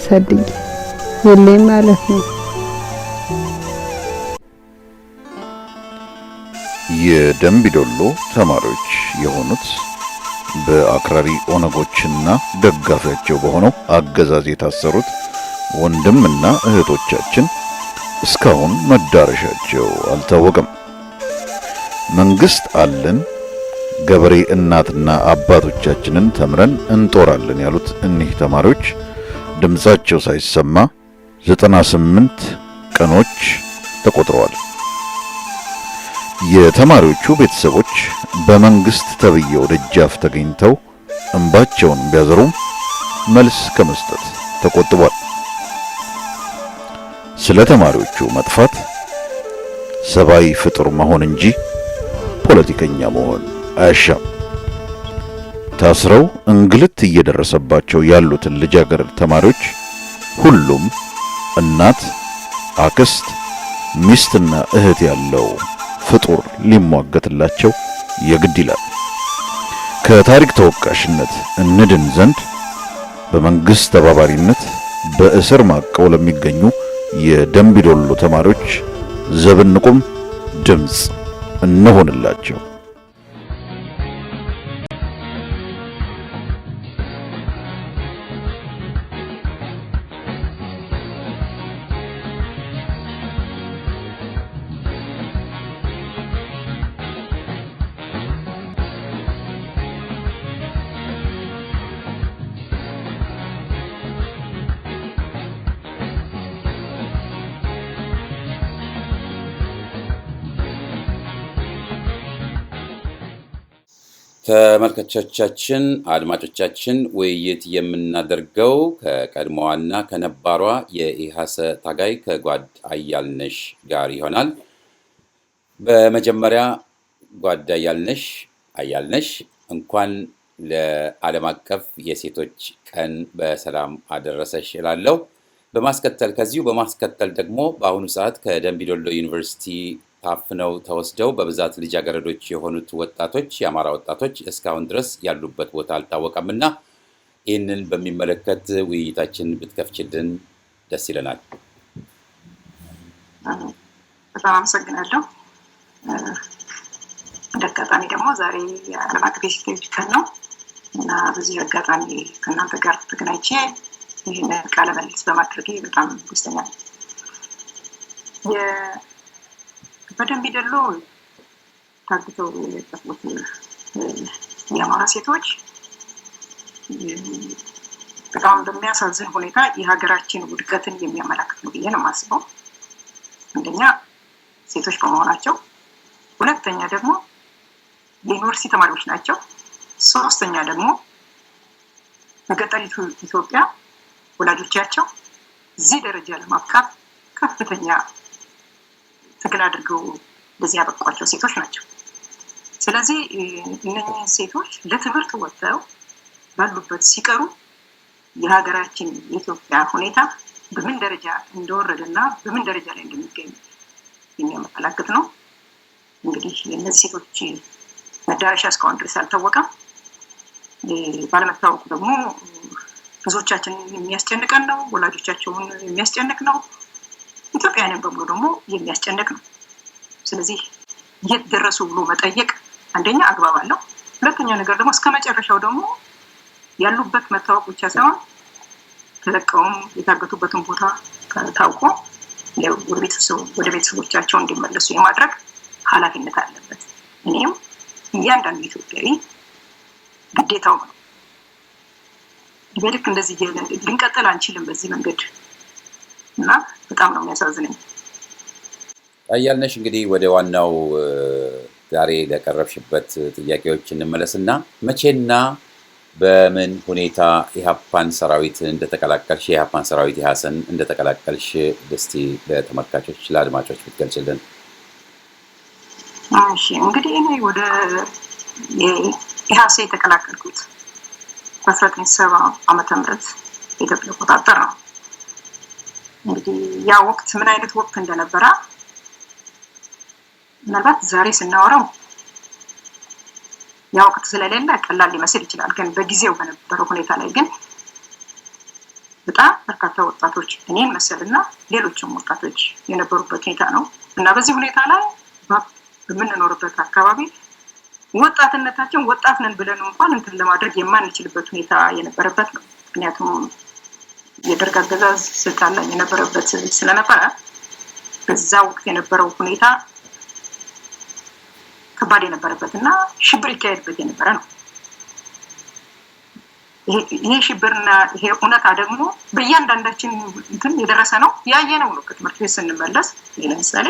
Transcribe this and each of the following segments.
ሳድግ የለኝ ማለት ነው። የደምቢዶሎ ተማሪዎች የሆኑት በአክራሪ ኦነጎችና ደጋፊያቸው በሆነው አገዛዝ የታሰሩት ወንድምና እህቶቻችን እስካሁን መዳረሻቸው አልታወቀም። መንግስት አለን ገበሬ እናትና አባቶቻችንን ተምረን እንጦራለን ያሉት እኒህ ተማሪዎች ድምጻቸው ሳይሰማ 98 ቀኖች ተቆጥረዋል። የተማሪዎቹ ቤተሰቦች በመንግስት ተብየው ደጃፍ ተገኝተው እንባቸውን ቢያዘሩም መልስ ከመስጠት ተቆጥቧል። ስለ ተማሪዎቹ መጥፋት ሰብአዊ ፍጡር መሆን እንጂ ፖለቲከኛ መሆን አያሻም። ታስረው እንግልት እየደረሰባቸው ያሉትን ልጃገረድ ተማሪዎች ሁሉም እናት፣ አክስት፣ ሚስትና እህት ያለው ፍጡር ሊሟገትላቸው የግድ ይላል። ከታሪክ ተወቃሽነት እንድን ዘንድ በመንግስት ተባባሪነት በእስር ማቀው ለሚገኙ የደምቢዶሎ ተማሪዎች ዘብንቁም፣ ድምጽ እንሆንላቸው። ተመልካቾቻችን አድማጮቻችን ውይይት የምናደርገው ከቀድሞዋና ከነባሯ የኢሃሰ ታጋይ ከጓድ አያልነሽ ጋር ይሆናል። በመጀመሪያ ጓድ አያልነሽ እንኳን ለዓለም አቀፍ የሴቶች ቀን በሰላም አደረሰሽ እላለሁ። በማስከተል ደግሞ በአሁኑ ሰዓት ከደምቢዶሎ ዩኒቨርሲቲ ታፍነው ተወስደው በብዛት ልጃገረዶች የሆኑት ወጣቶች የአማራ ወጣቶች እስካሁን ድረስ ያሉበት ቦታ አልታወቀምና ይህንን በሚመለከት ውይይታችን ብትከፍችልን ደስ ይለናል። በጣም አመሰግናለሁ። እንደ አጋጣሚ ደግሞ ዛሬ የዓለም አቀፍ የሴቶች ቀን ነው እና በዚህ አጋጣሚ ከእናንተ ጋር ተገናኝቼ ይህን ቃለ መልስ በማድረጌ በጣም ደስተኛ ነኝ። በደምቢዶሎ ታግተው የጠፉት የአማራ ሴቶች በጣም በሚያሳዝን ሁኔታ የሀገራችን ውድቀትን የሚያመላክት ነው ብዬ ነው የማስበው። አንደኛ ሴቶች በመሆናቸው፣ ሁለተኛ ደግሞ የዩኒቨርሲቲ ተማሪዎች ናቸው፣ ሶስተኛ ደግሞ በገጠሪቱ ኢትዮጵያ ወላጆቻቸው እዚህ ደረጃ ለማብቃት ከፍተኛ ትግል አድርገው ለዚህ ያበቋቸው ሴቶች ናቸው። ስለዚህ እነኚህ ሴቶች ለትምህርት ወጥተው ባሉበት ሲቀሩ የሀገራችን የኢትዮጵያ ሁኔታ በምን ደረጃ እንደወረደና በምን ደረጃ ላይ እንደሚገኝ የሚያመላክት ነው። እንግዲህ የእነዚህ ሴቶች መዳረሻ እስካሁን ድረስ አልታወቀም። ባለመታወቁ ደግሞ ብዙዎቻችን የሚያስጨንቀን ነው፣ ወላጆቻቸውን የሚያስጨንቅ ነው፣ ኢትዮጵያውያንን በሙሉ ደግሞ የሚያስጨንቅ ነው። ስለዚህ የት ደረሱ ብሎ መጠየቅ አንደኛ አግባብ አለው። ሁለተኛ ነገር ደግሞ እስከ መጨረሻው ደግሞ ያሉበት መታወቅ ብቻ ሳይሆን ተለቀውም የታገቱበትን ቦታ ታውቆ ወደ ቤተሰቦቻቸው እንዲመለሱ የማድረግ ኃላፊነት አለበት። እኔም እያንዳንዱ ኢትዮጵያዊ ግዴታው ነው። በልክ እንደዚህ ልንቀጥል አንችልም በዚህ መንገድ እና በጣም ነው የሚያሳዝነኝ። አያልነሽ እንግዲህ ወደ ዋናው ዛሬ ለቀረብሽበት ጥያቄዎች እንመለስና መቼና በምን ሁኔታ ኢሃፓን ሰራዊት እንደተቀላቀልሽ የኢሃፓን ሰራዊት ኢሃሰን እንደተቀላቀልሽ እስቲ ለተመልካቾች ለአድማጮች ብትገልጽልን። እሺ እንግዲህ እኔ ወደ ኢሃሰ የተቀላቀልኩት በ1970 ዓመተ ምህረት የኢትዮጵያ አቆጣጠር ነው። እንግዲህ ያ ወቅት ምን አይነት ወቅት እንደነበረ ምናልባት ዛሬ ስናወራው ያው ወቅት ስለሌለ ቀላል ሊመስል ይችላል። ግን በጊዜው በነበረው ሁኔታ ላይ ግን በጣም በርካታ ወጣቶች እኔን መሰልና ሌሎችም ወጣቶች የነበሩበት ሁኔታ ነው እና በዚህ ሁኔታ ላይ በምንኖርበት አካባቢ ወጣትነታችን ወጣት ነን ብለን እንኳን እንትን ለማድረግ የማንችልበት ሁኔታ የነበረበት ነው። ምክንያቱም የደርግ አገዛዝ ስልጣን ላይ የነበረበት ስለነበረ በዛ ወቅት የነበረው ሁኔታ ከባድ የነበረበትና ሽብር ይካሄድበት የነበረ ነው። ይሄ ሽብርና ይሄ እውነታ ደግሞ በእያንዳንዳችን እንትን የደረሰ ነው ያየነው ነው። ከትምህርት ቤት ስንመለስ ለምሳሌ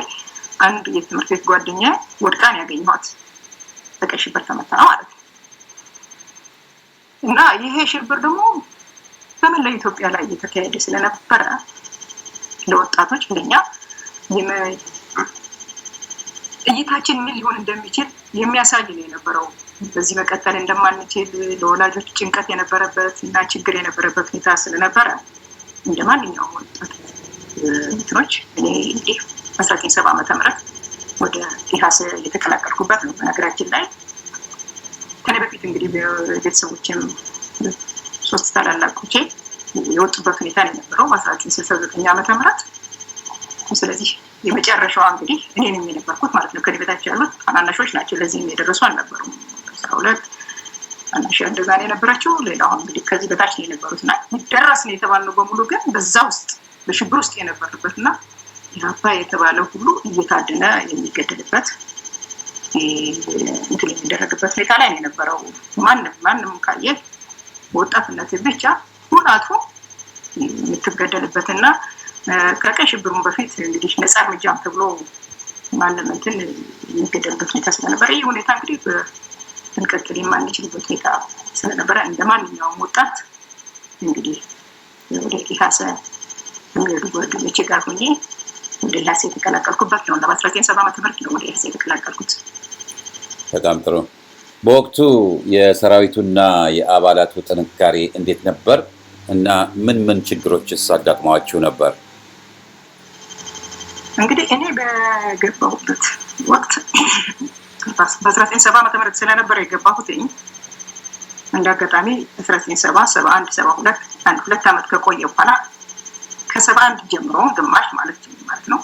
አንድ የትምህርት ቤት ጓደኛ ወድቃን ያገኘኋት በቀይ ሽብር ተመታ ማለት ነው እና ይሄ ሽብር ደግሞ በመላ ኢትዮጵያ ላይ እየተካሄደ ስለነበረ ለወጣቶች ለኛ እይታችን ምን ሊሆን እንደሚችል የሚያሳይ ነው የነበረው። በዚህ መቀጠል እንደማንችል ለወላጆች ጭንቀት የነበረበት እና ችግር የነበረበት ሁኔታ ስለነበረ እንደማንኛውም ወጣት እንትኖች እኔ እንግዲህ 1970 ዓ.ም ወደ ኢሃሰ የተቀላቀልኩበት ነው። በነገራችን ላይ ከኔ በፊት እንግዲህ ቤተሰቦችም 3 ታላላቆቼ የወጡበት ሁኔታ ነው የነበረው በ1969 ዓ.ም። ስለዚህ የመጨረሻዋ እንግዲህ እኔ ነኝ የነበርኩት ማለት ነው። ከኔ በታች ያሉት ታናናሾች ናቸው። ለዚህም የደረሱ አልነበሩም። 12 ታናሽ እንደዛ ነው የነበራቸው። ሌላው እንግዲህ ከዚህ በታች ነው የነበሩትና ደረስ ነው የተባለው በሙሉ ግን በዛ ውስጥ በሽብር ውስጥ የነበሩበትና ኢህአፓ የተባለው ሁሉ እየታደነ የሚገደልበት እንትን የሚደረግበት ሁኔታ ላይ ነው የነበረው። ማንም ካየ ወጣትነት ብቻ ሁላቱ የምትገደልበትና ከቀይ ሽብሩን በፊት እንግዲህ ነፃ እርምጃም ተብሎ ማንም እንትን የሚገደልበት ሁኔታ ስለነበረ ይህ ሁኔታ እንግዲህ በጥንቅቅ የማንችልበት ሁኔታ ስለነበረ እንደማንኛውም ወጣት እንግዲህ ወደ ኢሃሰ የሚሄዱ ጓደኞቼ ጋር ሆኜ ወደ ኢሃሰ የተቀላቀልኩበት ነው እና በ1970 ዓ.ም ነው ወደ ኢሃሰ የተቀላቀልኩት። በጣም ጥሩ። በወቅቱ የሰራዊቱና የአባላቱ ጥንካሬ እንዴት ነበር እና ምን ችግሮችስ አጋጥመዋችሁ ነበር? እንግዲህ እኔ በገባሁበት ወቅት በ1970 ዓ.ም ስለነበረ የገባሁት እንደ አጋጣሚ 1970 71 72 2 ዓመት ከቆየ በኋላ ከ71 ጀምሮ ግማሽ ማለት ነው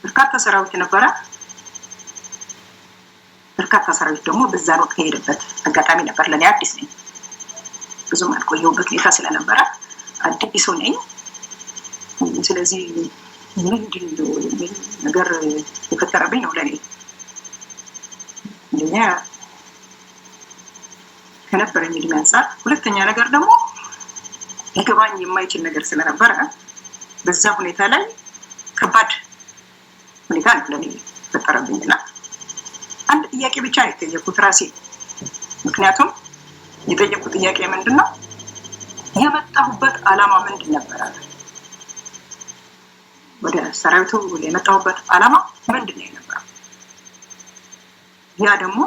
በርካታ ሰራዊት ነበረ። በርካታ ሰራዊት ደግሞ በዛን ወቅት የሄደበት አጋጣሚ ነበር። ለኔ አዲስ ነኝ፣ ብዙም አልቆየሁበት ሁኔታ ስለነበረ አዲስ ነኝ። ስለዚህ ምንድን ነው ነገር የፈጠረብኝ ነው ለኔ እንደኛ ከነበረኝ እድሜ አንፃር። ሁለተኛ ነገር ደግሞ ሊገባኝ የማይችል ነገር ስለነበረ በዛ ሁኔታ ላይ ከባድ ሁኔታ ነው ለኔ ፈጠረብኝና አንድ ጥያቄ ብቻ ነው የጠየቁት ራሴ። ምክንያቱም የጠየቁት ጥያቄ ምንድነው የመጣሁበት ዓላማ ምንድን ነበር? ወደ ሰራዊቱ የመጣሁበት ዓላማ ምንድን ነው የነበረው? ያ ደግሞ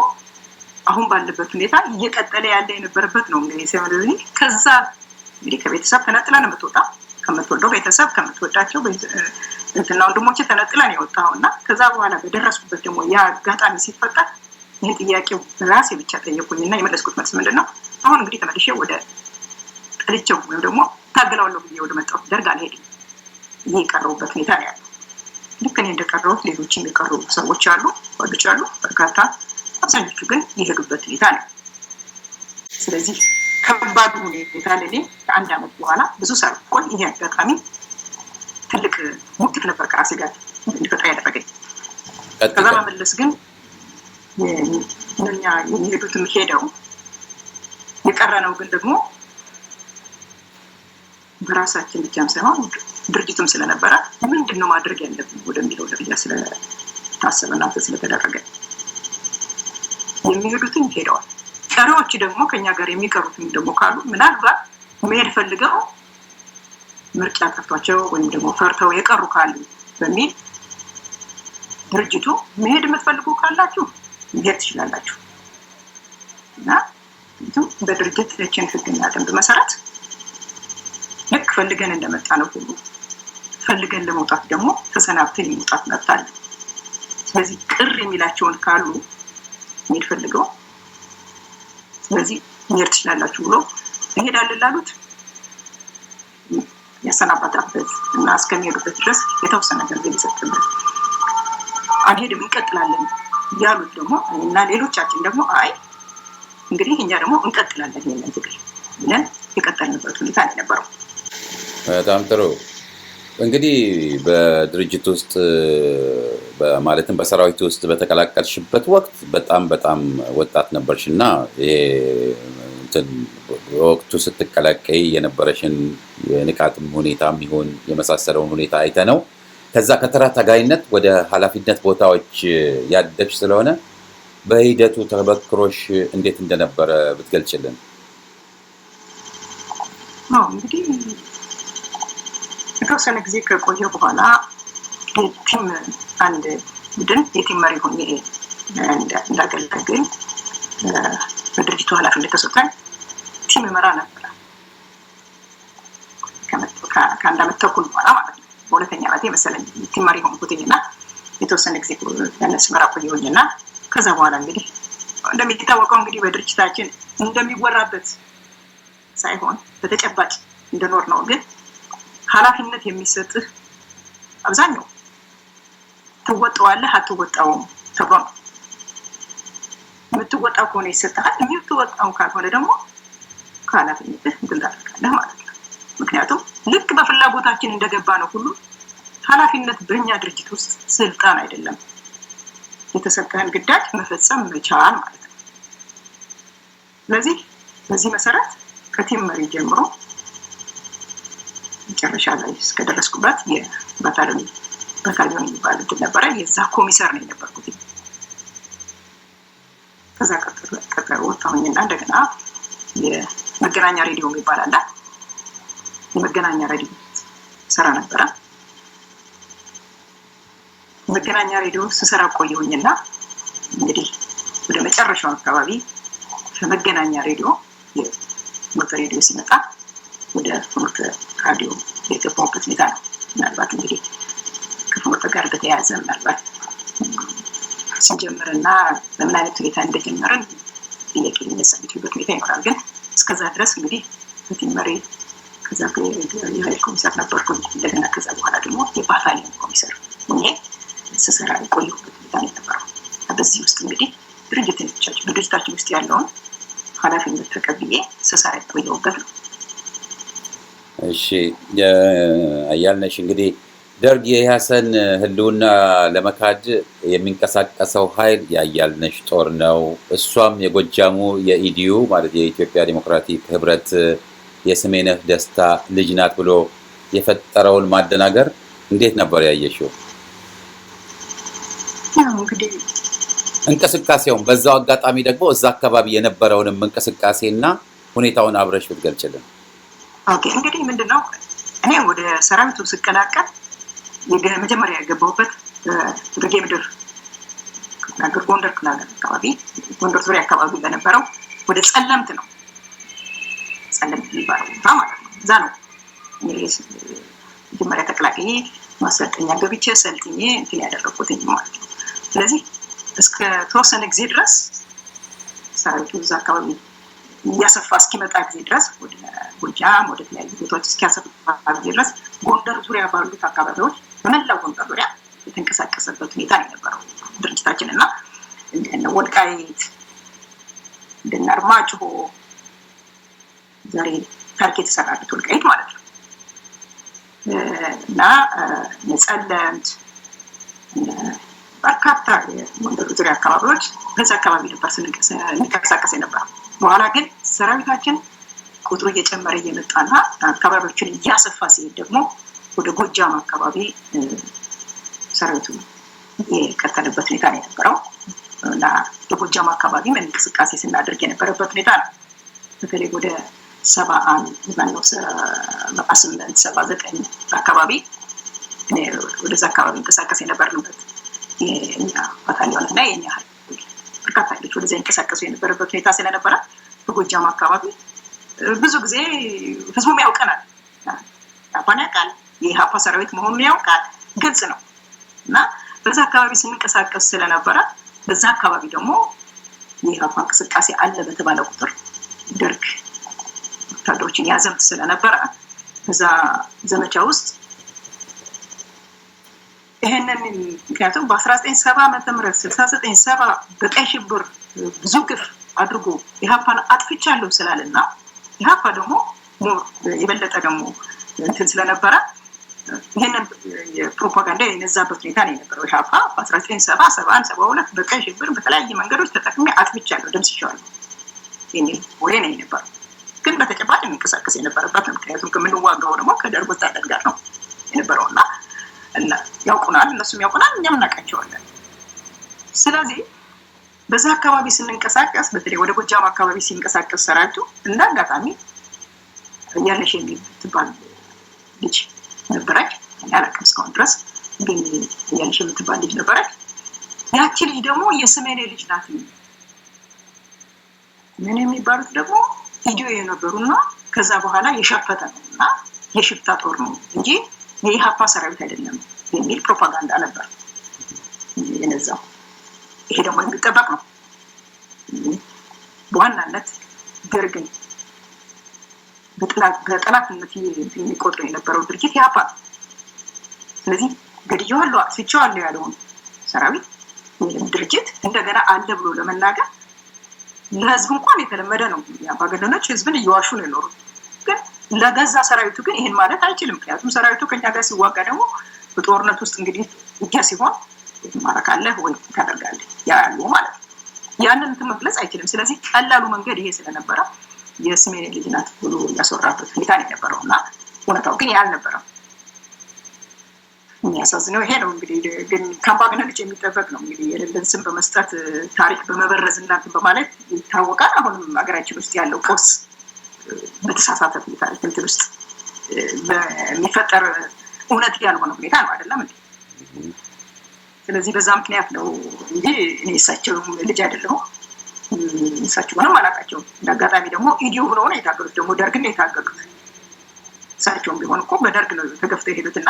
አሁን ባለበት ሁኔታ እየቀጠለ ያለ የነበረበት ነው። እንግዲህ ሰማያዊ ከዛ እንግዲህ ከቤተሰብ ተነጥለን የምትወጣ ከምትወደው ቤተሰብ ከምትወዳቸው እንትና ወንድሞቼ ተነጥለን የወጣውና ከዛ በኋላ በደረስኩበት ደግሞ ያ አጋጣሚ ሲፈጠር ይሄን ጥያቄው ራሴ ብቻ ጠየቁኝና የመለስኩት መልስ ምንድነው አሁን እንግዲህ ተመልሼ ወደ ጥልቸው ወይም ደግሞ ታገላውለው ብዬ ወደ መጣሁ ደርግ አልሄድም። ይሄ ቀረውበት ሁኔታ ነው ያለው። ልክ እኔ እንደቀረሁት ሌሎችም የቀሩ ሰዎች አሉ፣ ወልጆች አሉ በርካታ። አብዛኞቹ ግን የሄዱበት ሁኔታ ነው። ስለዚህ ከባዱ ሁኔታ ለኔ ከአንድ ዓመት በኋላ ብዙ ሳልቆይ ይሄ አጋጣሚ ትልቅ ሙክት ነበር ከራሴ ጋር እንዲፈጠር ያደረገኝ። ከዛ በመለስ ግን እኛ የሚሄዱትም ሄደው የቀረነው ግን ደግሞ በራሳችን ብቻም ሳይሆን ድርጅቱም ስለነበረ ምንድነው ማድረግ ያለብን ወደሚለው ደረጃ ስለታሰበና ስለተደረገ የሚሄዱትም ሄደዋል። ቀሪዎች ደግሞ ከኛ ጋር የሚቀሩትም ደግሞ ካሉ ምናልባት መሄድ ፈልገው ምርጫ ጠፍቷቸው ወይም ደግሞ ፈርተው የቀሩ ካሉ በሚል ድርጅቱ መሄድ የምትፈልጉ ካላችሁ መሄድ ትችላላችሁ እና በድርጅታችን ሕግና ደንብ መሰረት ልክ ፈልገን እንደመጣ ነው ሁሉ ፈልገን ለመውጣት ደግሞ ተሰናብተን መውጣት መብት አለ። ስለዚህ ቅር የሚላቸውን ካሉ የሚፈልገው። ስለዚህ መሄድ ትችላላችሁ ብሎ እንሄዳለን ላሉት ያሰናባታበት እና እስከሚሄዱበት ድረስ የተወሰነ ገንዘብ ይሰጥበት፣ አንሄድም እንቀጥላለን ያሉት ደግሞ እና ሌሎቻችን ደግሞ አይ እንግዲህ እኛ ደግሞ እንቀጥላለን ይሄንን ትግል ብለን የቀጠልንበት ሁኔታ ነው የነበረው። በጣም ጥሩ። እንግዲህ በድርጅት ውስጥ ማለትም በሰራዊት ውስጥ በተቀላቀልሽበት ወቅት በጣም ወጣት ነበርሽ እና ወቅቱ ስትቀላቀይ የነበረሽን የንቃትም ሁኔታም ይሁን የመሳሰለውን ሁኔታ አይተ ነው ከዛ ከተራ ታጋይነት ወደ ኃላፊነት ቦታዎች ያደግሽ ስለሆነ በሂደቱ ተበክሮሽ እንዴት እንደነበረ ብትገልጭልን። እንግዲህ የተወሰነ ጊዜ ከቆየ በኋላ ቲም አንድ ቡድን የቲም መሪ ሆኜ እንዳገለግል በድርጅቱ ኃላፊነት ተሰጥቶኝ ቲም መራ ነበር። ከአንድ ዓመት ተኩል በኋላ ማለት ነው። በሁለተኛ ዓመቴ መሰለኝ ቲም መሪ ሆንኩኝና የተወሰነ ጊዜ ያንን ስመራ ቆየሁኝና ከዛ በኋላ እንግዲህ እንደሚታወቀው እንግዲህ በድርጅታችን እንደሚወራበት ሳይሆን በተጨባጭ እንደኖር ነው። ግን ኃላፊነት የሚሰጥህ አብዛኛው ትወጣዋለህ አትወጣውም ተብሎ ነው። የምትወጣው ከሆነ ይሰጥሃል፣ የምትወጣው ካልሆነ ደግሞ ከኃላፊነትህ እንትን ታደርጋለህ ማለት ነው። ምክንያቱም ልክ በፍላጎታችን እንደገባ ነው ሁሉ ኃላፊነት በእኛ ድርጅት ውስጥ ስልጣን አይደለም፣ የተሰጠህን ግዳጅ መፈጸም መቻል ማለት ነው። ስለዚህ በዚህ መሰረት ከቲም መሪ ጀምሮ መጨረሻ ላይ እስከደረስኩበት የባታሊዮን የሚባል እንትን ነበረ። የዛ ኮሚሰር ነው የነበርኩት። ከዛ ቀጠሮ ወጣሁኝና እንደገና የመገናኛ ሬዲዮ የሚባል አለ። የመገናኛ ሬዲዮ ሰራ ነበረ። መገናኛ ሬዲዮ ስሰራ ቆየሁኝና እንግዲህ ወደ መጨረሻው አካባቢ ከመገናኛ ሬዲዮ የሞተር ሬዲዮ ሲመጣ ወደ ፍኖተ ራዲዮ የገባሁበት ሁኔታ ነው። ምናልባት እንግዲህ ከፍኖተ ጋር በተያያዘ ምናልባት ስንጀምርና በምን አይነት ሁኔታ እንደጀመርን ጥያቄ የሚነሳበት ሁኔታ ይኖራል። ግን እስከዛ ድረስ እንግዲህ በቲም መሪ ከዛ የኃይል ኮሚሰር ነበርኩኝ። እንደገና ከዛ በኋላ ደግሞ የባታሊዮን ኮሚሰር ሆኜ ስሰራ የቆየሁበት ሁኔታ ነው የነበረው። በዚህ ውስጥ እንግዲህ ድርጅታችን ውስጥ ያለውን ኃላፊነት ተቀብዬ ስሰራ የቆየሁበት ነው። እሺ አያልነሽ፣ እንግዲህ ደርግ የኢህአሰን ህልውና ለመካድ የሚንቀሳቀሰው ኃይል የአያልነሽ ጦር ነው። እሷም የጎጃሙ የኢዲዩ ማለት የኢትዮጵያ ዲሞክራቲክ ህብረት የስሜነህ ደስታ ልጅ ናት ብሎ የፈጠረውን ማደናገር እንዴት ነበር ያየሽው? እንግዲህ እንቅስቃሴውን በዛው አጋጣሚ ደግሞ እዛ አካባቢ የነበረውንም እንቅስቃሴና ሁኔታውን አብረሽ ብትገልጭልን። ኦኬ፣ እንግዲህ ምንድነው እኔ ወደ ሰራዊቱ ስቀላቀል መጀመሪያ የገባሁበት በጌ ምድር ጎንደር አካባቢ ጎንደር ዙሪያ አካባቢ በነበረው ወደ ጸለምት ነው። ጸለምት የሚባለው ቦታ ማለት ነው። እዛ ነው መጀመሪያ ተቀላቅዬ ማሰልጠኛ ገብቼ ሰልጥኜ እንትን ያደረኩት ማለት ነው። ስለዚህ እስከ ተወሰነ ጊዜ ድረስ ሰራዊቱ እዛ አካባቢ እያሰፋ እስኪመጣ ጊዜ ድረስ ወደ ጎጃም ወደ ተለያዩ ቦታዎች እስኪያሰፋ ጊዜ ድረስ ጎንደር ዙሪያ ባሉት አካባቢዎች በመላው ጎንደር ዙሪያ የተንቀሳቀሰበት ሁኔታ ነው የነበረው ድርጅታችን እና እንደነ ወልቃይት እንደነ አርማጭሆ ዛሬ ታሪክ የተሰራበት ወልቃይት ማለት ነው እና ጸለምት በርካታ የጎንደር ዙሪያ አካባቢዎች በዛ አካባቢ ነበር ስንንቀሳቀስ የነበረው። በኋላ ግን ሰራዊታችን ቁጥሩ እየጨመረ እየመጣና አካባቢዎችን እያሰፋ ሲሄድ ደግሞ ወደ ጎጃም አካባቢ ሰራዊቱ የቀጠለበት ሁኔታ ነው የነበረው እና በጎጃም አካባቢ እንቅስቃሴ ስናደርግ የነበረበት ሁኔታ ነው። በተለይ ወደ 78 79 አካባቢ ወደዛ አካባቢ እንቀሳቀስ የነበርንበት የኛ ባታሊዮን እና የኛ በርካታ ኃይሎች ወደዛ እንቀሳቀሱ የነበረበት ሁኔታ ስለነበረ በጎጃም አካባቢ ብዙ ጊዜ ህዝቡም ያውቀናል፣ ያፓን ያውቃል፣ የኢሃፓ ሰራዊት መሆኑን ያውቃል፣ ግልጽ ነው እና በዛ አካባቢ ስንንቀሳቀስ ስለነበረ በዛ አካባቢ ደግሞ የኢህአፓ እንቅስቃሴ አለ በተባለ ቁጥር ደርግ ወታደሮችን ያዘምት ስለነበረ በዛ ዘመቻ ውስጥ ይሄንን ምክንያቱም በ1970 ዓመተ ምህረት 69 በቀይ ሽብር ብዙ ግፍ አድርጎ ኢህአፓን አጥፍቻለሁ ስላለና ኢህአፓ ደግሞ የበለጠ ደግሞ እንትን ስለነበረ ይሄንን የፕሮፓጋንዳ የነዛበት ሁኔታ ነው የነበረው። ኢህአፓ በ1970 71 72 በቀይ ሽብር በተለያየ መንገዶች ተጠቅሜ አጥፍቻለሁ ደምስሼዋለሁ የሚል ወሬ ነው የነበረው። ግን በተጨባጭ የሚንቀሳቀስ የነበረበት ምክንያቱም ከምንዋጋው ደግሞ ከደርግ ወታደር ጋር ነው የነበረውና እና ያውቁናል፣ እነሱም ያውቁናል፣ እኛም እናውቃቸዋለን። ስለዚህ በዛ አካባቢ ስንንቀሳቀስ በተለይ ወደ ጎጃም አካባቢ ሲንቀሳቀስ ሰራዊቱ እንደ አጋጣሚ እያለሽ የምትባል ልጅ ነበረች። ያላቅም እስካሁን ድረስ ግን እያለሽ የምትባል ልጅ ነበረች። ያቺ ልጅ ደግሞ የስሜኔ ልጅ ናት። ምን የሚባሉት ደግሞ ቪዲዮ የነበሩና ከዛ በኋላ የሻፈተ ነውና የሽፍታ ጦር ነው እንጂ የኢህአፓ ሰራዊት አይደለም የሚል ፕሮፓጋንዳ ነበር የነዛው። ይሄ ደግሞ የሚጠበቅ ነው። በዋናነት ደርግን በጠላትነት የሚቆጥሩ የነበረው ድርጅት ኢህአፓ። ስለዚህ ገድየዋለሁ አጥፍቼዋለሁ ያለውን ሰራዊት ወይም ድርጅት እንደገና አለ ብሎ ለመናገር ለህዝብ እንኳን የተለመደ ነው። አምባገነኖች ህዝብን እየዋሹ ነው የኖሩት። ግን ለገዛ ሰራዊቱ ግን ይሄን ማለት አይችልም። ምክንያቱም ሰራዊቱ ከኛ ጋር ሲዋጋ ደግሞ በጦርነት ውስጥ እንግዲህ ውጊያ ሲሆን ማረካለህ ወይ ታደርጋለህ ያሉ ማለት ነው። ያንን መግለጽ አይችልም። ስለዚህ ቀላሉ መንገድ ይሄ ስለነበረ የስሜኔ ልጅ ናት ብሎ ያስወራበት ሁኔታ ነው የነበረው እና እውነታው ግን ያልነበረም። የሚያሳዝነው ይሄ ነው እንግዲህ። ግን ከአምባገነኖች የሚጠበቅ ነው እንግዲህ የሌለን ስም በመስጠት ታሪክ በመበረዝ እና በማለት ይታወቃል። አሁንም ሀገራችን ውስጥ ያለው ቀውስ በተሳሳተ ታሪክ እንትን ውስጥ በሚፈጠር እውነት ያልሆነ ሁኔታ ነው አይደለም እንዴ? ስለዚህ በዛ ምክንያት ነው እንጂ እኔ እሳቸው ልጅ አይደለሁም። እሳቸውንም አላውቃቸውም። እንዳጋጣሚ ደግሞ ኢዲዩ ብለው ነው የታገሉት። ደግሞ ደርግን ነው የታገሉት። እሳቸውም ቢሆን እኮ በደርግ ነው ተገፍተው የሄዱትና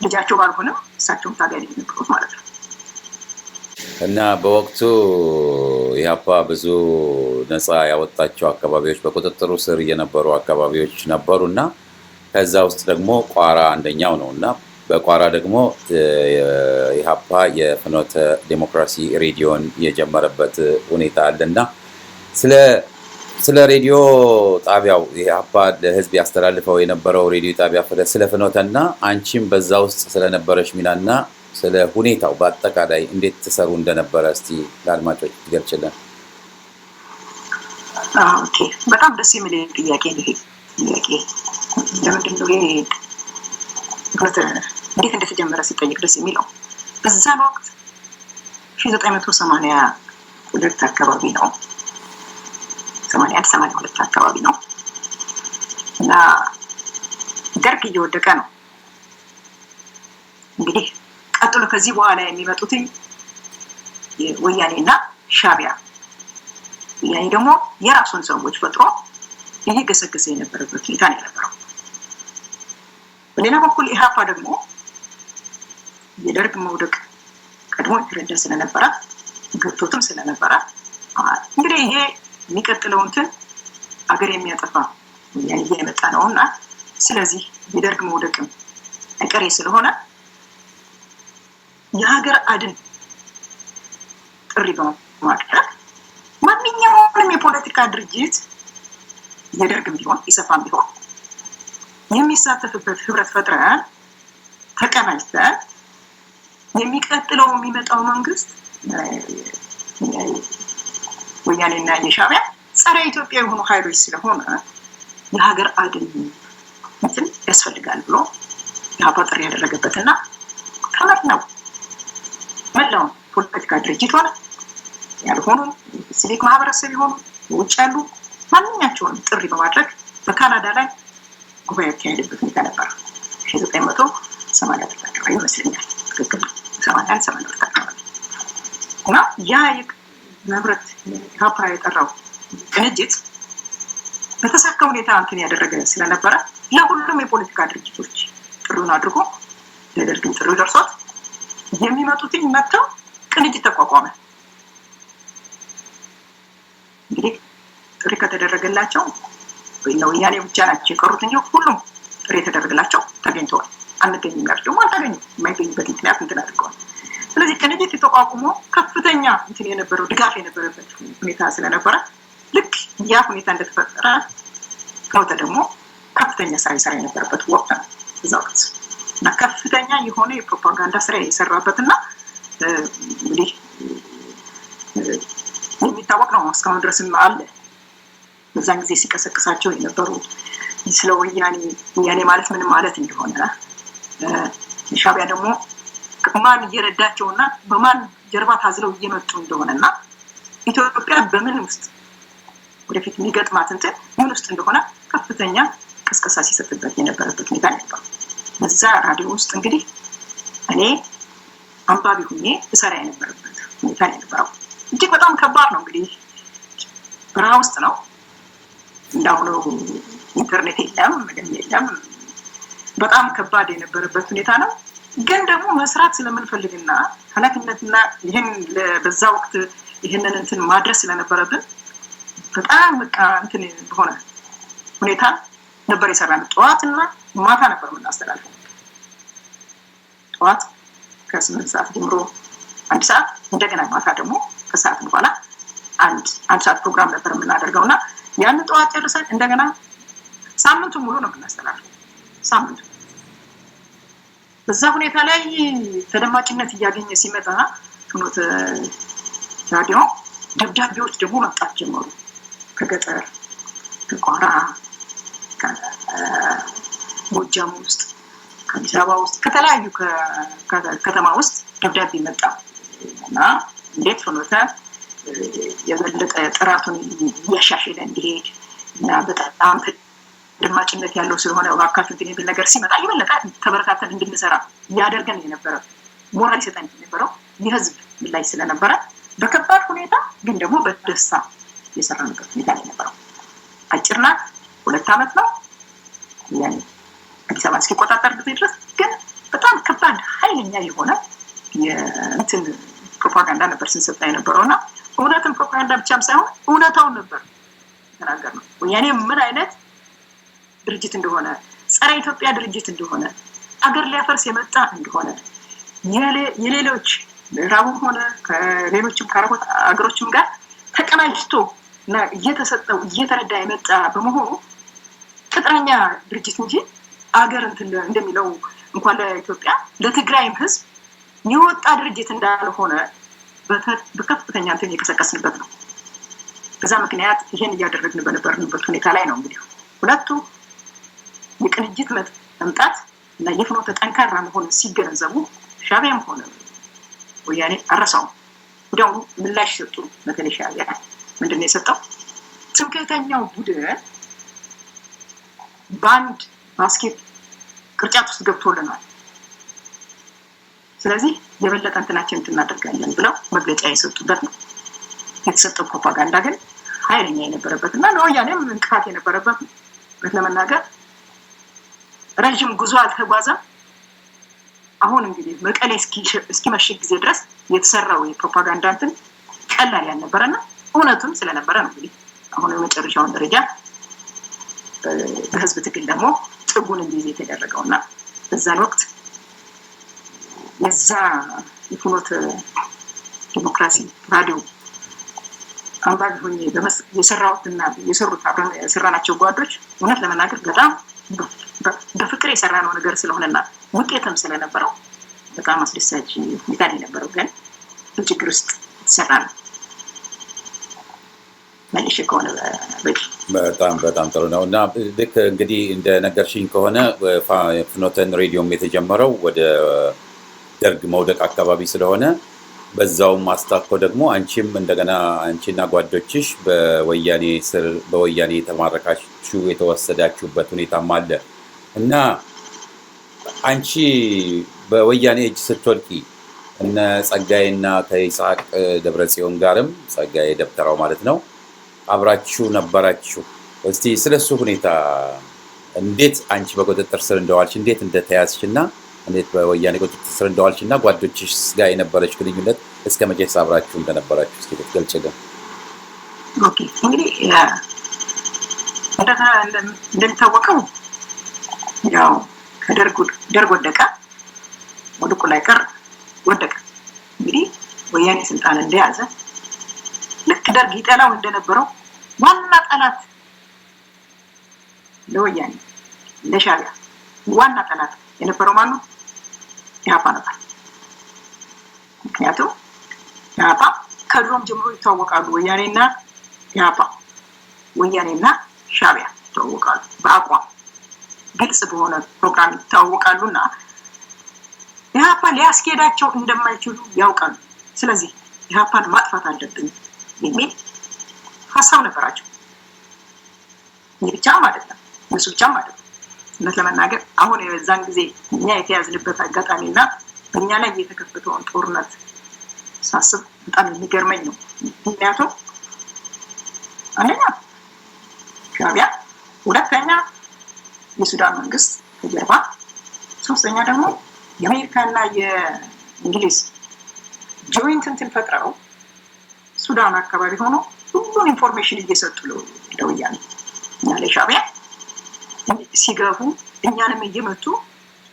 ልጃቸው ባልሆነም እሳቸውም ታጋይ ነበሩት ማለት ነው። እና በወቅቱ ኢህአፓ ብዙ ነፃ ያወጣቸው አካባቢዎች በቁጥጥሩ ስር የነበሩ አካባቢዎች ነበሩና ከዛ ውስጥ ደግሞ ቋራ አንደኛው ነው እና በቋራ ደግሞ ኢህአፓ የፍኖተ ዲሞክራሲ ሬዲዮን የጀመረበት ሁኔታ አለና ስለ ሬዲዮ ጣቢያው ኢህአፓ ለህዝብ ያስተላልፈው የነበረው ሬዲዮ ጣቢያ ስለ ፍኖተና አንቺም በዛ ውስጥ ስለነበረሽ ሚናና ስለ ሁኔታው በአጠቃላይ እንዴት ተሰሩ እንደነበረ እስቲ ለአድማጮች ትገልጭልን። ኦኬ፣ በጣም ደስ የሚል ጥያቄ ነው ይሄ ጥያቄ። ለምንድን ነው ይሄ እንዴት እንደተጀመረ ሲጠይቅ ደስ የሚለው? በዛን ወቅት 1982 አካባቢ ነው 82 አካባቢ ነው እና ደርግ እየወደቀ ነው። እንግዲህ ቀጥሎ ከዚህ በኋላ የሚመጡት ወያኔና ሻቢያ፣ ወያኔ ደግሞ የራሱን ሰዎች ፈጥሮ ይሄ ገሰገሰ የነበረበት ሁኔታ ነው የነበረው። በሌላ በኩል ኢህአፓ ደግሞ የደርግ መውደቅ ቀድሞ የተረዳ ስለነበረ ገብቶትም ስለነበረ እንግዲህ ይሄ የሚቀጥለው እንትን አገር የሚያጠፋ ወያኔ እየመጣ ነውና ስለዚህ የደርግ መውደቅም አይቀሬ ስለሆነ የሀገር አድን ጥሪ በማድረግ ማንኛውንም የፖለቲካ ድርጅት የደርግም ቢሆን ኢሰፓም ቢሆን የሚሳተፍበት ህብረት ፈጥረን ተቀናጅተን የሚቀጥለው የሚመጣው መንግስት ወያኔና የሻቢያ ጸረ ኢትዮጵያ የሆኑ ኃይሎች ስለሆነ የሀገር አድን እንትን ያስፈልጋል ብሎ ኢህአፓ ጥሪ ያደረገበትና ተመርነው መላው ፖለቲካ ድርጅት ሆነ ያልሆኑ ሲቪክ ማህበረሰብ የሆኑ ውጭ ያሉ ማንኛቸውንም ጥሪ በማድረግ በካናዳ ላይ ጉባኤ ያካሄደበት ሁኔታ ነበር። 1980 አካባቢ ይመስለኛል። ትክክል 81 አካባቢ እና ያ ህብረት ኢህአፓ የጠራው ቅንጅት በተሳካ ሁኔታ እንትን ያደረገ ስለነበረ ለሁሉም የፖለቲካ ድርጅቶች ጥሪውን አድርጎ ለደርግም ጥሪው ደርሶት የሚመጡትን መጥተው ቅንጅት ተቋቋመ። እንግዲህ ጥሪ ከተደረገላቸው ወያኔ ብቻ ናቸው የቀሩት እንጂ ሁሉም ጥሪ የተደረገላቸው ተገኝተዋል። አንገኝም ያሉት ደግሞ አልተገኙም። የማይገኙበት ምክንያት እንትን አድርገዋል። ስለዚህ ቅንጅት የተቋቁሞ ከፍተኛ እንትን የነበረው ድጋፍ የነበረበት ሁኔታ ስለነበረ ልክ ያ ሁኔታ እንደተፈጠረ ከወተ ደግሞ ከፍተኛ ስራ ይሰራ የነበረበት ወቅት ነው እዛ ወቅት እና ከፍተኛ የሆነ የፕሮፓጋንዳ ስራ የሰራበትና እንግዲህ የሚታወቅ ነው። እስካሁን ድረስም አለ። በዛን ጊዜ ሲቀሰቅሳቸው የነበሩ ስለ ወያኔ ማለት ምን ማለት እንደሆነ ሻዕቢያ ደግሞ ማን እየረዳቸውና በማን ጀርባ ታዝለው እየመጡ እንደሆነና ኢትዮጵያ በምን ውስጥ ወደፊት የሚገጥማት እንትን ምን ውስጥ እንደሆነ ከፍተኛ ቅስቀሳ ሲሰጥበት የነበረበት ሁኔታ ነበር። በዛ ራዲዮ ውስጥ እንግዲህ እኔ አንባቢ ሁኜ እሰራ የነበረበት ሁኔታ የነበረው እጅግ በጣም ከባድ ነው። እንግዲህ በረሃ ውስጥ ነው። እንዳሁኑ ኢንተርኔት የለም፣ ምንም የለም። በጣም ከባድ የነበረበት ሁኔታ ነው። ግን ደግሞ መስራት ስለምንፈልግና ኃላፊነትና ይህን በዛ ወቅት ይህንን እንትን ማድረስ ስለነበረብን በጣም በቃ እንትን በሆነ ሁኔታ ነበር የሰራነው። ጠዋትና ማታ ነበር የምናስተላልፈው። ጠዋት ከ8 ሰዓት ጀምሮ 1 ሰዓት፣ እንደገና ማታ ደግሞ ከሰዓት በኋላ አንድ ሰዓት ፕሮግራም ነበር የምናደርገውና ያንን ጠዋት ጨርሰን እንደገና ሳምንቱን ሙሉ ነው የምናስተላልፈው። ሳምንቱ በዛ ሁኔታ ላይ ተደማጭነት እያገኘ ሲመጣ ፍኖተ ራዲዮ ደብዳቤዎች ደግሞ መምጣት ጀመሩ። ከገጠር፣ ከቋራ፣ ከጎጃም ውስጥ፣ ከአዲስ አበባ ውስጥ፣ ከተለያዩ ከተማ ውስጥ ደብዳቤ መጣ እና እንዴት ፍኖተ የበለጠ ጥራቱን እያሻሸለ እንዲሄድ እና በጣም ተደማጭነት ያለው ስለሆነ እባካችሁ እንትን የሚል ነገር ሲመጣ የበለጠ ተበረታተን እንድንሰራ ያደርገን የነበረ ሞራል ይሰጠን የነበረው የህዝብ ምላሽ ስለነበረ በከባድ ሁኔታ ግን ደግሞ በደስታ የሰራንበት ሁኔታ የነበረው አጭር ናት። 2 ዓመት ነው ያኔ አዲስ አበባ እስኪቆጣጠር ጊዜ ድረስ ግን በጣም ከባድ ኃይለኛ የሆነ የእንትን ፕሮፓጋንዳ ነበር ስንሰጣ የነበረውና እውነትም ፕሮፓጋንዳ ብቻም ሳይሆን እውነታውን ነበር ተናገርነው። ወያኔ ምን አይነት ድርጅት እንደሆነ፣ ጸረ ኢትዮጵያ ድርጅት እንደሆነ፣ አገር ሊያፈርስ የመጣ እንደሆነ የሌሎች ምዕራቡም ሆነ ከሌሎችም ከአረብ አገሮችም ጋር ተቀናጅቶ እና እየተሰጠው እየተረዳ የመጣ በመሆኑ ቅጥረኛ ድርጅት እንጂ አገር እንትን እንደሚለው እንኳን ለኢትዮጵያ ለትግራይም ህዝብ የወጣ ድርጅት እንዳልሆነ በከፍተኛ እንትን የቀሰቀስንበት ነው። በዛ ምክንያት ይሄን እያደረግን በነበርንበት ሁኔታ ላይ ነው እንግዲህ ሁለቱ የቅንጅት መምጣት እና የፍኖተ ጠንካራ መሆን ሲገነዘቡ ሻዕቢያም ሆነ ወያኔ አረሳው ወዲያውኑ ምላሽ ሰጡ። በተለይ ሻዕቢያ ምንድነው የሰጠው? ትምክህተኛው ቡድን ባንድ ባስኬት ቅርጫት ውስጥ ገብቶልናል፣ ስለዚህ የበለጠ እንትናችን እናደርጋለን ብለው መግለጫ የሰጡበት ነው። የተሰጠው ፕሮፓጋንዳ ግን ኃይለኛ የነበረበት እና ለወያኔም እንቅፋት የነበረበት ነው። ለመናገር ረጅም ጉዞ አልተጓዘም። አሁን እንግዲህ መቀሌ እስኪመሽግ ጊዜ ድረስ የተሰራው የፕሮፓጋንዳ እንትን ቀላል ያልነበረና እውነቱም ስለነበረ ነው እንግዲህ አሁን የመጨረሻውን ደረጃ በህዝብ ትግል ደግሞ ጥጉን እንዲይዝ የተደረገውና በዛን ወቅት የዛ የፍኖተ ዲሞክራሲ ራዲዮ አንባቢ ሆኜ የሰራሁትና የሰሩት አብረን የሰራናቸው ጓዶች እውነት ለመናገር በጣም በፍቅር የሰራነው ነገር ስለሆነና ውጤትም ስለነበረው በጣም አስደሳች ሁኔታ የነበረው ግን ችግር ውስጥ የተሰራ ነው። መልሼ ከሆነ በጣም ጥሩ ነው እና ልክ እንግዲህ እንደነገርሽኝ ከሆነ ፍኖተን ሬዲዮም የተጀመረው ወደ ደርግ መውደቅ አካባቢ ስለሆነ በዛውም አስታኮ ደግሞ አንቺም እንደገና አንቺና ጓዶችሽ በወያኔ የተማረካችሁ የተወሰዳችሁበት ሁኔታም አለ እና አንቺ በወያኔ እጅ ስትወድቂ እነ ጸጋዬና ከይስሐቅ ደብረጽዮን ጋርም ጸጋዬ ደብተራው ማለት ነው አብራችሁ ነበራችሁ። እስቲ ስለሱ ሁኔታ እንዴት አንቺ በቁጥጥር ስር እንደዋልሽ እንዴት እንደተያዝሽና እንዴት በወያኔ ቁጥጥር ስር እንደዋልሽና ጓዶችሽ ጋር የነበረች ግንኙነት እስከ መቼስ አብራችሁ እንደነበራችሁ እስኪ ልትገልጪልን። ኦኬ እንግዲህ እንደሚታወቀው ያው ደርግ ወደቀ፣ ወድቁ ላይ ቀር ወደቀ። እንግዲህ ወያኔ ስልጣን እንደያዘ ልክ ደርግ ይጠላው እንደነበረው ዋና ጠላት ለወያኔ ለሻዕቢያ ዋና ጠላት የነበረው ማን ነው? ኢህአፓ ነበር። ምክንያቱም ኢህአፓ ከድሮም ጀምሮ ይታወቃሉ። ወያኔና ኢህአፓ፣ ወያኔና ሻዕቢያ ይታወቃሉ። በአቋም ግልጽ በሆነ ፕሮግራም ይታወቃሉና ኢህአፓ ሊያስኬዳቸው እንደማይችሉ ያውቃሉ። ስለዚህ ኢህአፓን ማጥፋት አለብን የሚል ሀሳብ ነበራቸው። ይህ ብቻም አይደለም፣ እሱ ብቻም አይደለም። እውነት ለመናገር አሁን የዛን ጊዜ እኛ የተያዝንበት አጋጣሚና በእኛ ላይ የተከፈተውን ጦርነት ሳስብ በጣም የሚገርመኝ ነው። ምክንያቱም አንደኛ ሻዕቢያ፣ ሁለተኛ የሱዳን መንግስት ከጀርባ፣ ሶስተኛ ደግሞ የአሜሪካና የእንግሊዝ ጆይንት እንትን ፈጥረው ሱዳን አካባቢ ሆኖ ሁሉን ኢንፎርሜሽን እየሰጡ ለወያኔ እና ለሻዕቢያ ሲገቡ እኛንም እየመቱ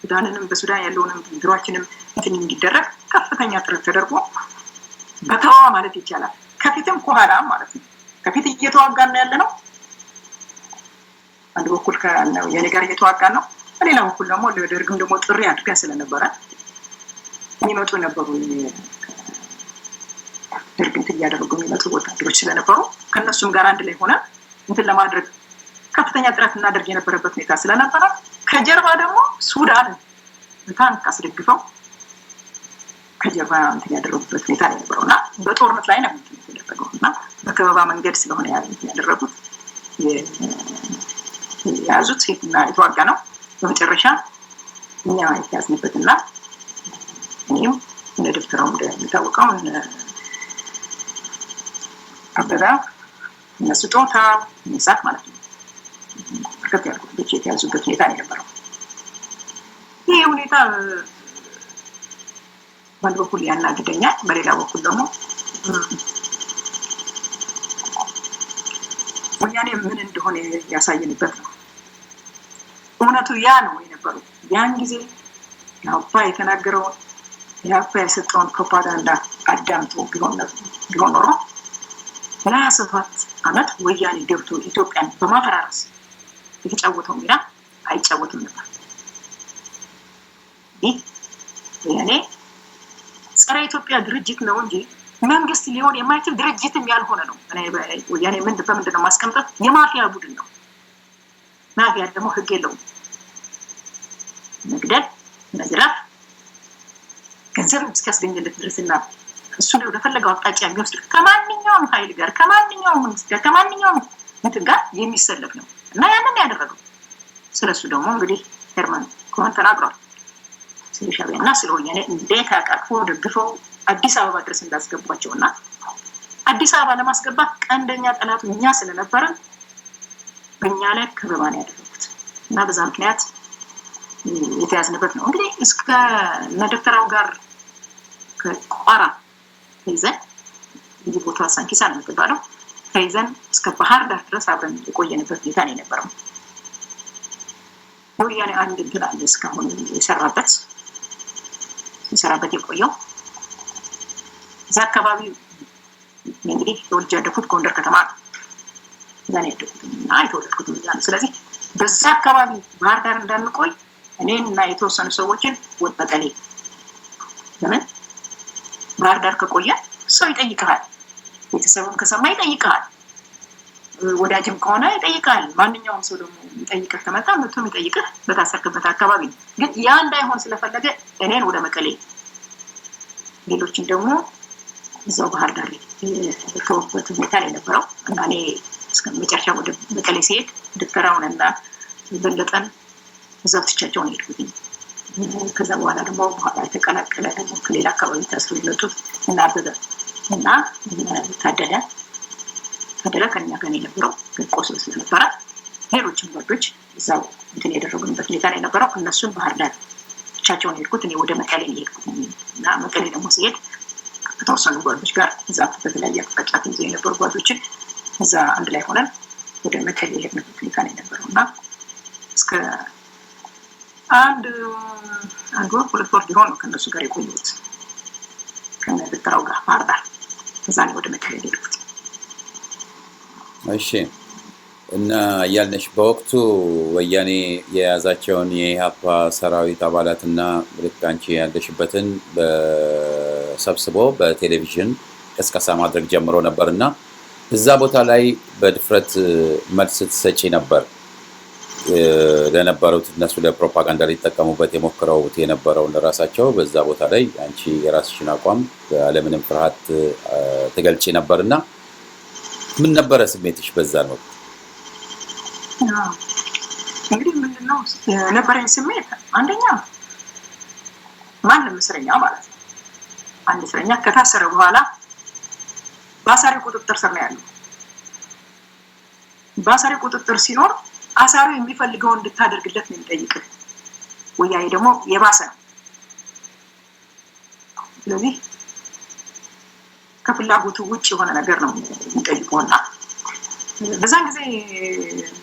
ሱዳንንም በሱዳን ያለውንም ቢሮአችንም እንትን እንዲደረግ ከፍተኛ ጥረት ተደርጎ በተዋ ማለት ይቻላል ከፊትም ከኋላም ማለት ነው። ከፊት እየተዋጋን ነው ያለነው፣ አንድ በኩል የኔ ጋር እየተዋጋን ነው፣ በሌላ በኩል ደግሞ ለደርግም ደግሞ ጥሪ አድርገን ስለነበረ የሚመጡ ነበሩ። ደርግ እንትን እያደረጉ የሚመጡ ወታደሮች ስለነበሩ ከእነሱም ጋር አንድ ላይ ሆነ እንትን ለማድረግ ከፍተኛ ጥረት እናደርግ የነበረበት ሁኔታ ስለነበረ ከጀርባ ደግሞ ሱዳን በታንክ አስደግፈው ከጀርባ እንትን ያደረጉበት ሁኔታ ላይ ነበረው እና በጦርነት ላይ ነው የተደረገው እና በከበባ መንገድ ስለሆነ ያደረጉት የያዙት እና የተዋጋ ነው። በመጨረሻ እኛ የተያዝንበትና እኔም እነ ደብተራው እንደሚታወቀው አበባ እነሱ ጦታ ሚሳት ማለት ነው ከፍ ያልኩት የተያዙበት ሁኔታ የነበረው። ይህ ሁኔታ በአንድ በኩል ያናግደኛል፣ በሌላ በኩል ደግሞ ወያኔ ምን እንደሆነ ያሳየንበት ነው። እውነቱ ያ ነው የነበረው። ያን ጊዜ ኢህአፓ የተናገረውን ኢህአፓ የሰጠውን ፕሮፓጋንዳ አዳምጦ ቢሆን ኖሮ 27 ዓመት ወያኔ ገብቶ ኢትዮጵያን በማፈራረስ የተጫወተው ሚና አይጫወትም ነበር። ይህ ወያኔ ጸረ ኢትዮጵያ ድርጅት ነው እንጂ መንግስት ሊሆን የማይችል ድርጅትም ያልሆነ ነው። ወያኔ በምንድን ነው ማስቀምጠው? የማፊያ ቡድን ነው። ማፊያ ደግሞ ህግ የለውም። መግደል፣ መዝረፍ፣ ገንዘብ እስኪያስገኝለት ድረስና እሱ ነው ወደፈለገው አቅጣጫ የሚወስድ ከማንኛውም ኃይል ጋር ከማንኛውም መንግስት ጋር ከማንኛውም እንትን ጋር የሚሰለፍ ነው እና ያንን ያደረገው። ስለሱ ደግሞ እንግዲህ ሄርማን ኮሄን ተናግሯል። ስለ ሻዕቢያና ስለ ወያኔ እንዴት አቃቅፎ ደግፈው አዲስ አበባ ድረስ እንዳስገቧቸውና አዲስ አበባ ለማስገባት ቀንደኛ ጠላቱ እኛ ስለነበረን በእኛ ላይ ከበባን ያደረጉት እና በዛ ምክንያት የተያዝንበት ነው። እንግዲህ እስከ ነደፍተራው ጋር ከቋራ ተይዘን ይህ ቦታ ሳንኪሳ ነው የሚባለው ተይዘን እስከ ባህር ዳር ድረስ አብረን የቆየንበት ሁኔታ ነው የነበረው። ወያኔ አንድ እንትን አለ እስካሁን የሰራበት የቆየው እዛ አካባቢ እንግዲህ ተወልጄ ያደኩት ጎንደር ከተማ እዛ ነው ያደኩት እና የተወለድኩት እዛ ነው። ስለዚህ በዛ አካባቢ ባህር ዳር እንዳንቆይ እኔና የተወሰኑ ሰዎችን ወደ መቀሌ ለምን ባህር ዳር ከቆየ ሰው ይጠይቃል፣ ቤተሰብም ከሰማ ይጠይቃል፣ ወዳጅም ከሆነ ይጠይቃል። ማንኛውም ሰው ደግሞ ይጠይቅህ ከመጣ መጥቶ ይጠይቅህ በታሰርክበት አካባቢ። ግን ያ እንዳይሆን ስለፈለገ እኔን ወደ መቀሌ ሌሎችን ደግሞ እዛው ባህር ዳር የተወበት ሁኔታ ላይ ነበረው እና እኔ እስከ መጨረሻ ወደ መቀሌ ሲሄድ ደብተራውን እና በለጠን እዛው ትቻቸውን ሄድኩት። ከዛ በኋላ ደግሞ በኋላ የተቀላቀለ ደግሞ ከሌላ አካባቢ ታስሮ የመጡት እና አበበ እና ታደለ ከኛ ጋር የነበረው ግን ቆስሎ ስለነበረ ሌሎችም ጓዶች እዛው እንትን ያደረጉበት ሁኔታ ላይ ነበረው። እነሱን ባህር ዳር ብቻቸውን ሄድኩት። እኔ ወደ መቀሌ ሄድኩት እና መቀሌ ደግሞ ሲሄድ ከተወሰኑ ጓዶች ጋር እዛ በተለያየ አቅጣጫ ይዘው የነበሩ ጓዶችን እዛ አንድ ላይ ሆነን ወደ መቀሌ የሄድንበት ሁኔታ ነው የነበረውና እስከ አንድ ወር ሁለት ወር ሊሆን ነው ከነሱ ጋር የቆየሁት ከነብጥራው ጋር ማርዳር እዛ ነው ወደ መቀሌ የሄድኩት። እሺ እና ያልነሽ በወቅቱ ወያኔ የያዛቸውን የኢሃፓ ሰራዊት አባላትና ልክ አንቺ ያለሽበትን በሰብስቦ በቴሌቪዥን ቅስቀሳ ማድረግ ጀምሮ ነበርና እዛ ቦታ ላይ በድፍረት መልስ ትሰጪ ነበር ለነበሩት እነሱ ለፕሮፓጋንዳ ሊጠቀሙበት የሞክረውት የነበረውን ለራሳቸው በዛ ቦታ ላይ አንቺ የራስሽን አቋም ያለምንም ፍርሃት ትገልጪ ነበርና ምን ነበረ ስሜትሽ በዛ ነው? እንግዲህ ምንድነው የነበረኝ ስሜት አንደኛ ማንም እስረኛ ማለት ነው አንድ እስረኛ ከታሰረ በኋላ በአሳሪ ቁጥጥር ስር ነው ያለው። በአሳሪ ቁጥጥር ሲኖር አሳሪው የሚፈልገው እንድታደርግለት ነው የሚጠይቀው። ወያኔ ደግሞ የባሰ ነው። ስለዚህ ከፍላጎቱ ውጭ የሆነ ነገር ነው የሚጠይቀውና በዛን ጊዜ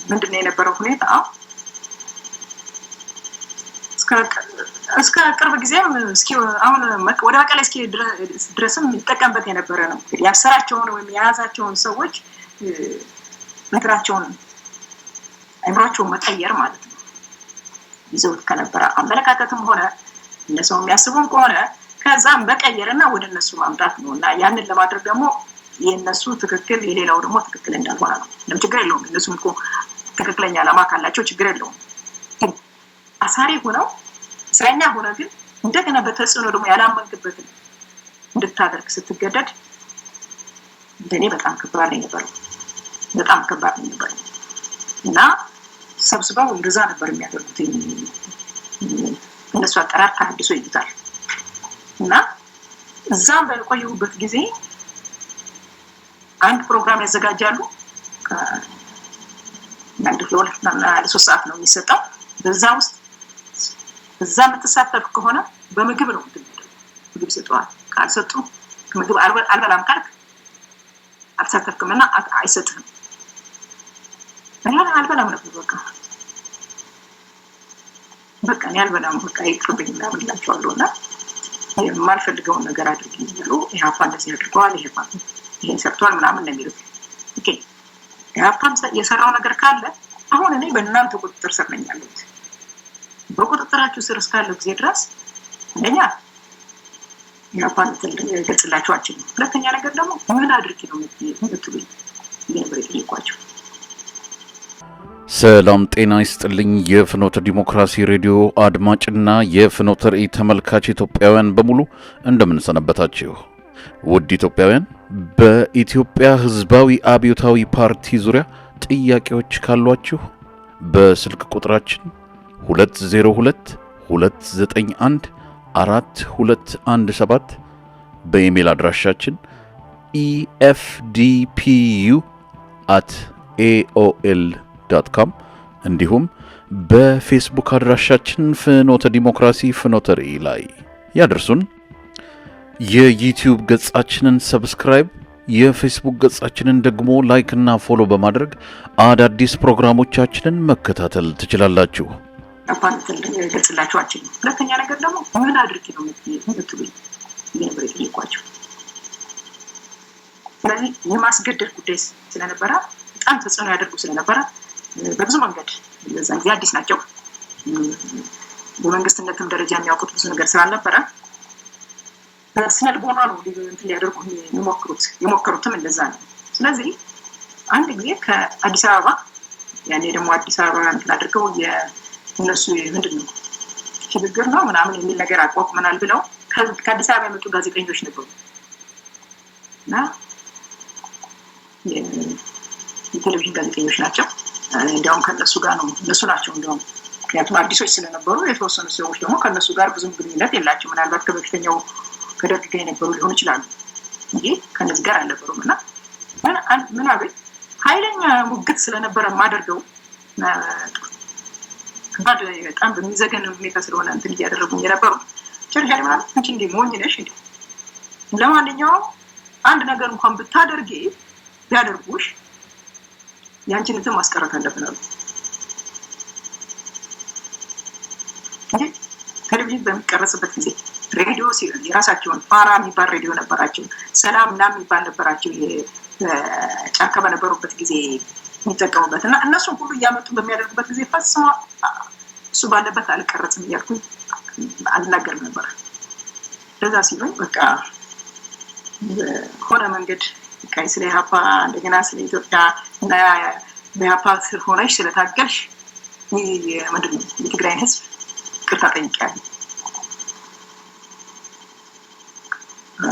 ምንድነው የነበረው ሁኔታ እስከ ቅርብ ጊዜም እስኪ አሁን ወደ መቀሌ እስኪ ድረስም ይጠቀምበት የነበረ ነው። ያሰራቸውን ወይም የያዛቸውን ሰዎች ነገራቸውን አይምሯቸውን መቀየር ማለት ነው። ይዘውት ከነበረ አመለካከትም ሆነ እነሱ የሚያስቡም ከሆነ ከዛም በቀየርና ወደ እነሱ ማምጣት ነውና ያንን ለማድረግ ደግሞ የነሱ ትክክል የሌላው ደግሞ ትክክል እንዳልሆነ ነው። ምንም ችግር የለውም። እነሱም እኮ ትክክለኛ ዓላማ ካላቸው ችግር የለውም። አሳሪ ሆነው እስረኛ ሆነው ግን እንደገና በተጽዕኖ ደግሞ ያላመንክበትን እንድታደርግ ስትገደድ እንደኔ በጣም ከባድ ነበር። በጣም ከባድ ነበር እና ሰብስበው እንደዛ ነበር የሚያደርጉት። እነሱ አጠራር ታድሶ ይይዛል እና እዛም በቆየሁበት ጊዜ አንድ ፕሮግራም ያዘጋጃሉ ከአንድ ለሁለትና ለሶስት ሰዓት ነው የሚሰጠው። በዛ ውስጥ እዛ የምትሳተፍ ከሆነ በምግብ ነው የምትመደበው። ምግብ ይሰጡሃል። ካልሰጡ ምግብ አልበላም ካልክ አልተሳተፍክምና አይሰጥህም። እኔ አልበላም ነበር በቃ እኔ አልበላም በቃ ይቅርብኝ እንዳብላቸዋለሁና የማልፈልገውን ነገር አድርጊ ብሎ ኢሃፓ እንደዚህ አድርገዋል ይሄን ሰርቷል ምናምን ነው የሚሉት። ኦኬ ኢሃፓም የሰራው ነገር ካለ አሁን እኔ በእናንተ ቁጥጥር ስር ነኝ ያለሁት። በቁጥጥራችሁ ስር እስካለሁ ጊዜ ድረስ አንደኛ ኢሃፓን ገጽላችሁ አልችልም። ሁለተኛ ነገር ደግሞ ምን አድርጊ ነው የምትሉኝ ነበር የጠየኳቸው። ሰላም ጤና ይስጥልኝ። የፍኖተ ዲሞክራሲ ሬዲዮ አድማጭና የፍኖተ ራእይ ተመልካች ኢትዮጵያውያን በሙሉ እንደምን ሰነበታችሁ? ውድ ኢትዮጵያውያን በኢትዮጵያ ሕዝባዊ አብዮታዊ ፓርቲ ዙሪያ ጥያቄዎች ካሏችሁ በስልክ ቁጥራችን 202-291-4217 በኢሜል አድራሻችን efdpu@aol.com እንዲሁም በፌስቡክ አድራሻችን ፍኖተ ዲሞክራሲ ፍኖተ ራእይ ላይ ያደርሱን። የዩቲዩብ ገጻችንን ሰብስክራይብ፣ የፌስቡክ ገጻችንን ደግሞ ላይክ እና ፎሎ በማድረግ አዳዲስ ፕሮግራሞቻችንን መከታተል ትችላላችሁ። አፓንተል ገጽላችሁ አልችልም። ሁለተኛ ነገር ደግሞ ምን አድርጊ ነው የምትሉኝ ነበር የጠየኳቸው። ስለዚህ የማስገደድ ጉዳይ ስለነበረ በጣም ተጽዕኖ ያደርጉ ስለነበረ በብዙ መንገድ ለዛን ጊዜ አዲስ ናቸው። በመንግስትነትም ደረጃ የሚያውቁት ብዙ ነገር ስላልነበረ ስነልቦና ነው እንትን ሊያደርጉ የሞከሩትም እንደዛ ነው። ስለዚህ አንድ ጊዜ ከአዲስ አበባ ያኔ ደግሞ አዲስ አበባ እንትን አድርገው የእነሱ ምንድነው ሽግግር ነው ምናምን የሚል ነገር አቋቁመናል ብለው ከአዲስ አበባ የመጡ ጋዜጠኞች ነበሩ እና የቴሌቪዥን ጋዜጠኞች ናቸው። እንዲያውም ከነሱ ጋር ነው እነሱ ናቸው እንዲያውም ምክንያቱም አዲሶች ስለነበሩ የተወሰኑ ሰዎች ደግሞ ከነሱ ጋር ብዙም ግንኙነት የላቸው። ምናልባት ከበፊተኛው ከደርግ ጋር የነበሩ ሊሆኑ ይችላሉ እንጂ ከነዚህ ጋር አልነበሩም። እና ምን አቤት ኃይለኛ ሙግት ስለነበረ የማደርገው ከባድ በጣም በሚዘገን ሁኔታ ስለሆነ እንትን እያደረጉ የነበሩ ቸርቻሪ ማለት አንቺ እንደ ሞኝ ነሽ እንዴ? ለማንኛውም አንድ ነገር እንኳን ብታደርጊ ቢያደርጉሽ ያንቺን እንትን ማስቀረት አለብን አሉ እንጂ ቴሌቪዥን በሚቀረጽበት ጊዜ ሬዲዮ የራሳቸውን ፋራ የሚባል ሬዲዮ ነበራቸው፣ ሰላም ምናምን የሚባል ነበራቸው። ጫካ በነበሩበት ጊዜ የሚጠቀሙበት እና እነሱን ሁሉ እያመጡ በሚያደርጉበት ጊዜ ፈጽሞ እሱ ባለበት አልቀረጽም እያልኩኝ አልናገርም ነበር። ለዛ ሲሉኝ በቃ ሆነ መንገድ ቀይ ስለ ኢህአፓ እንደገና ስለ ኢትዮጵያ እና በኢህአፓ ስር ሆነሽ ስለታገልሽ ምንድን ነው የትግራይ ህዝብ ቅርታ ጠይቂያለሁ።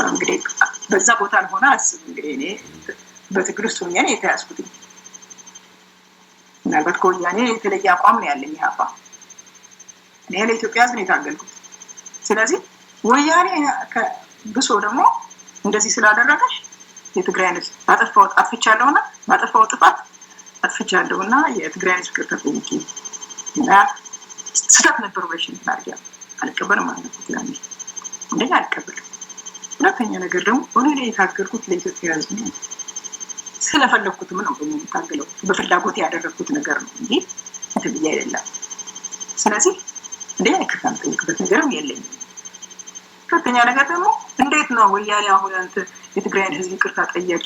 እንግዲህ በዛ ቦታ ሆነ አስብ እንግዲህ እኔ በትግል ውስጥ ሆኜ ነው የተያዝኩት። ምናልባት ከወያኔ የተለየ አቋም ነው ያለኝ ኢህአፓ። እኔ ለኢትዮጵያ ህዝብ ነው የታገልኩት። ስለዚህ ወያኔ ብሶ ደግሞ እንደዚህ ስላደረገሽ የትግራይ ህዝብ አጥፍቻለሁና ባጠፋው ጥፋት አጥፍቻለሁና የትግራይ ህዝብ ቅርታ ጠይቂ እና ስህተት ነበር ብለሽ ታርጊያ አልቀበልም ማለት ነው። እንደኛ አልቀበልም። ሁለተኛ ነገር ደግሞ እኔ ላይ የታገልኩት ለኢትዮጵያ ህዝብ ነው። ስለፈለኩትም ነው ደግሞ የምታገለው በፍላጎት ያደረኩት ነገር ነው እንጂ እንትን አይደለም። ስለዚህ እንደኛ ይከፋም ጠይቅበት ነገርም የለኝም። ሁለተኛ ነገር ደግሞ እንዴት ነው ወያኔ አሁን አንተ የትግራይን ህዝብ ቅርታ ጠያቂ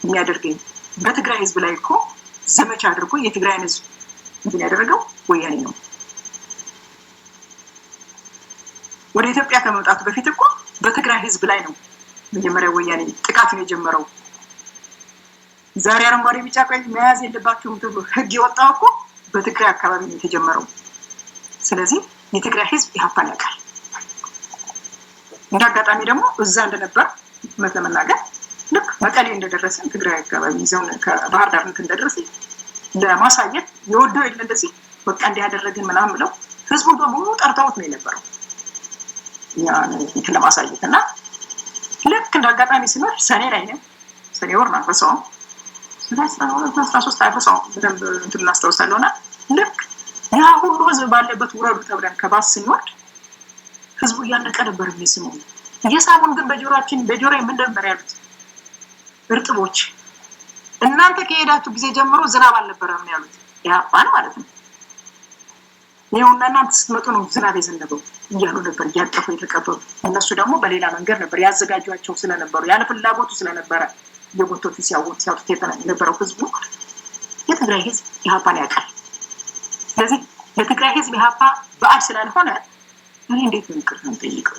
የሚያደርገኝ? በትግራይ ህዝብ ላይ እኮ ዘመቻ አድርጎ የትግራይን ህዝብ እንትን ያደረገው ወያኔ ነው። ወደ ኢትዮጵያ ከመምጣቱ በፊት እኮ በትግራይ ህዝብ ላይ ነው መጀመሪያ ወያኔ ጥቃት ነው የጀመረው። ዛሬ አረንጓዴ ቢጫ ቀይ መያዝ የለባችሁም ተብሎ ህግ የወጣው እኮ በትግራይ አካባቢ ነው የተጀመረው። ስለዚህ የትግራይ ህዝብ ኢህአፓን ያውቃል። እንዳጋጣሚ ደግሞ እዛ እንደነበር እውነት ለመናገር ልክ መቀሌ እንደደረሰን ትግራይ አካባቢ ይዘውን ከባህር ዳር እንደደረሰ ለማሳየት የወደው የለ እንደዚህ በቃ እንዲያደረግን ምናምን ብለው ህዝቡ በሙሉ ጠርተውት ነው የነበረው ያን እንትን ለማሳየት እና ልክ እንዳጋጣሚ ሲኖር ሰኔ ላይ ነው ሰኔ ወር ነው በሰው 13 አይፈሳው በደንብ እንትን እናስታውሳለሁና ልክ ያ ሁሉ ህዝብ ባለበት ውረዱ ተብለን ከባስ ስንወርድ ህዝቡ እያለቀ ነበር የሚስመው። የሳቡን ግን በጆሮዬ ምን ነበር ያሉት? እርጥቦች እናንተ ከሄዳችሁ ጊዜ ጀምሮ ዝናብ አልነበረም ያሉት ኢህአፓን ማለት ነው። ይኸውና እናንተ ስትመጡ ነው ዝናብ የዘነበው እያሉ ነበር እያጠፉ የተቀበሉ። እነሱ ደግሞ በሌላ መንገድ ነበር ያዘጋጇቸው ስለነበሩ ያለ ፍላጎቱ ስለነበረ የጎቶቹ ሲያወጡት የነበረው ህዝቡ የትግራይ ህዝብ ኢህአፓን ያውቃል። ስለዚህ የትግራይ ህዝብ ኢህአፓ በዓል ስላልሆነ እኔ እንዴት ነው ይቅርታ የምጠይቀው?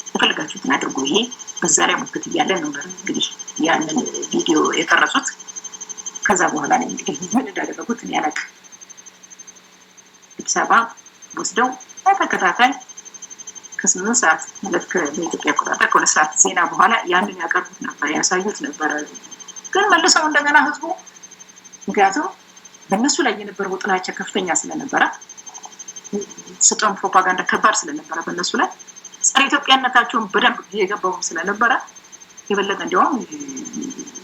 የፈለጋችሁትን አድርጉ። ይሄ በዛ ላይ ሙክት እያለን ነው እንግዲህ ያንን ቪዲዮ የቀረጹት። ከዛ በኋላ ነው እንግዲህ ምን እንዳደረጉት እኔ አላውቅም። አዲስ አበባ ወስደው በተከታታይ ከ8 ሰዓት ማለት በኢትዮጵያ አቆጣጠር ከ2 ሰዓት ዜና በኋላ ያንን ያቀርቡት ነበር፣ ያሳዩት ነበር። ግን መልሰው እንደገና ህዝቡ ምክንያቱም በእነሱ ላይ የነበረው ጥላቻ ከፍተኛ ስለነበረ ስጦም ፕሮፓጋንዳ ከባድ ስለነበረ በእነሱ ላይ ጸረ ኢትዮጵያነታቸውን በደንብ የገባውም ስለነበረ የበለጠ እንዲያውም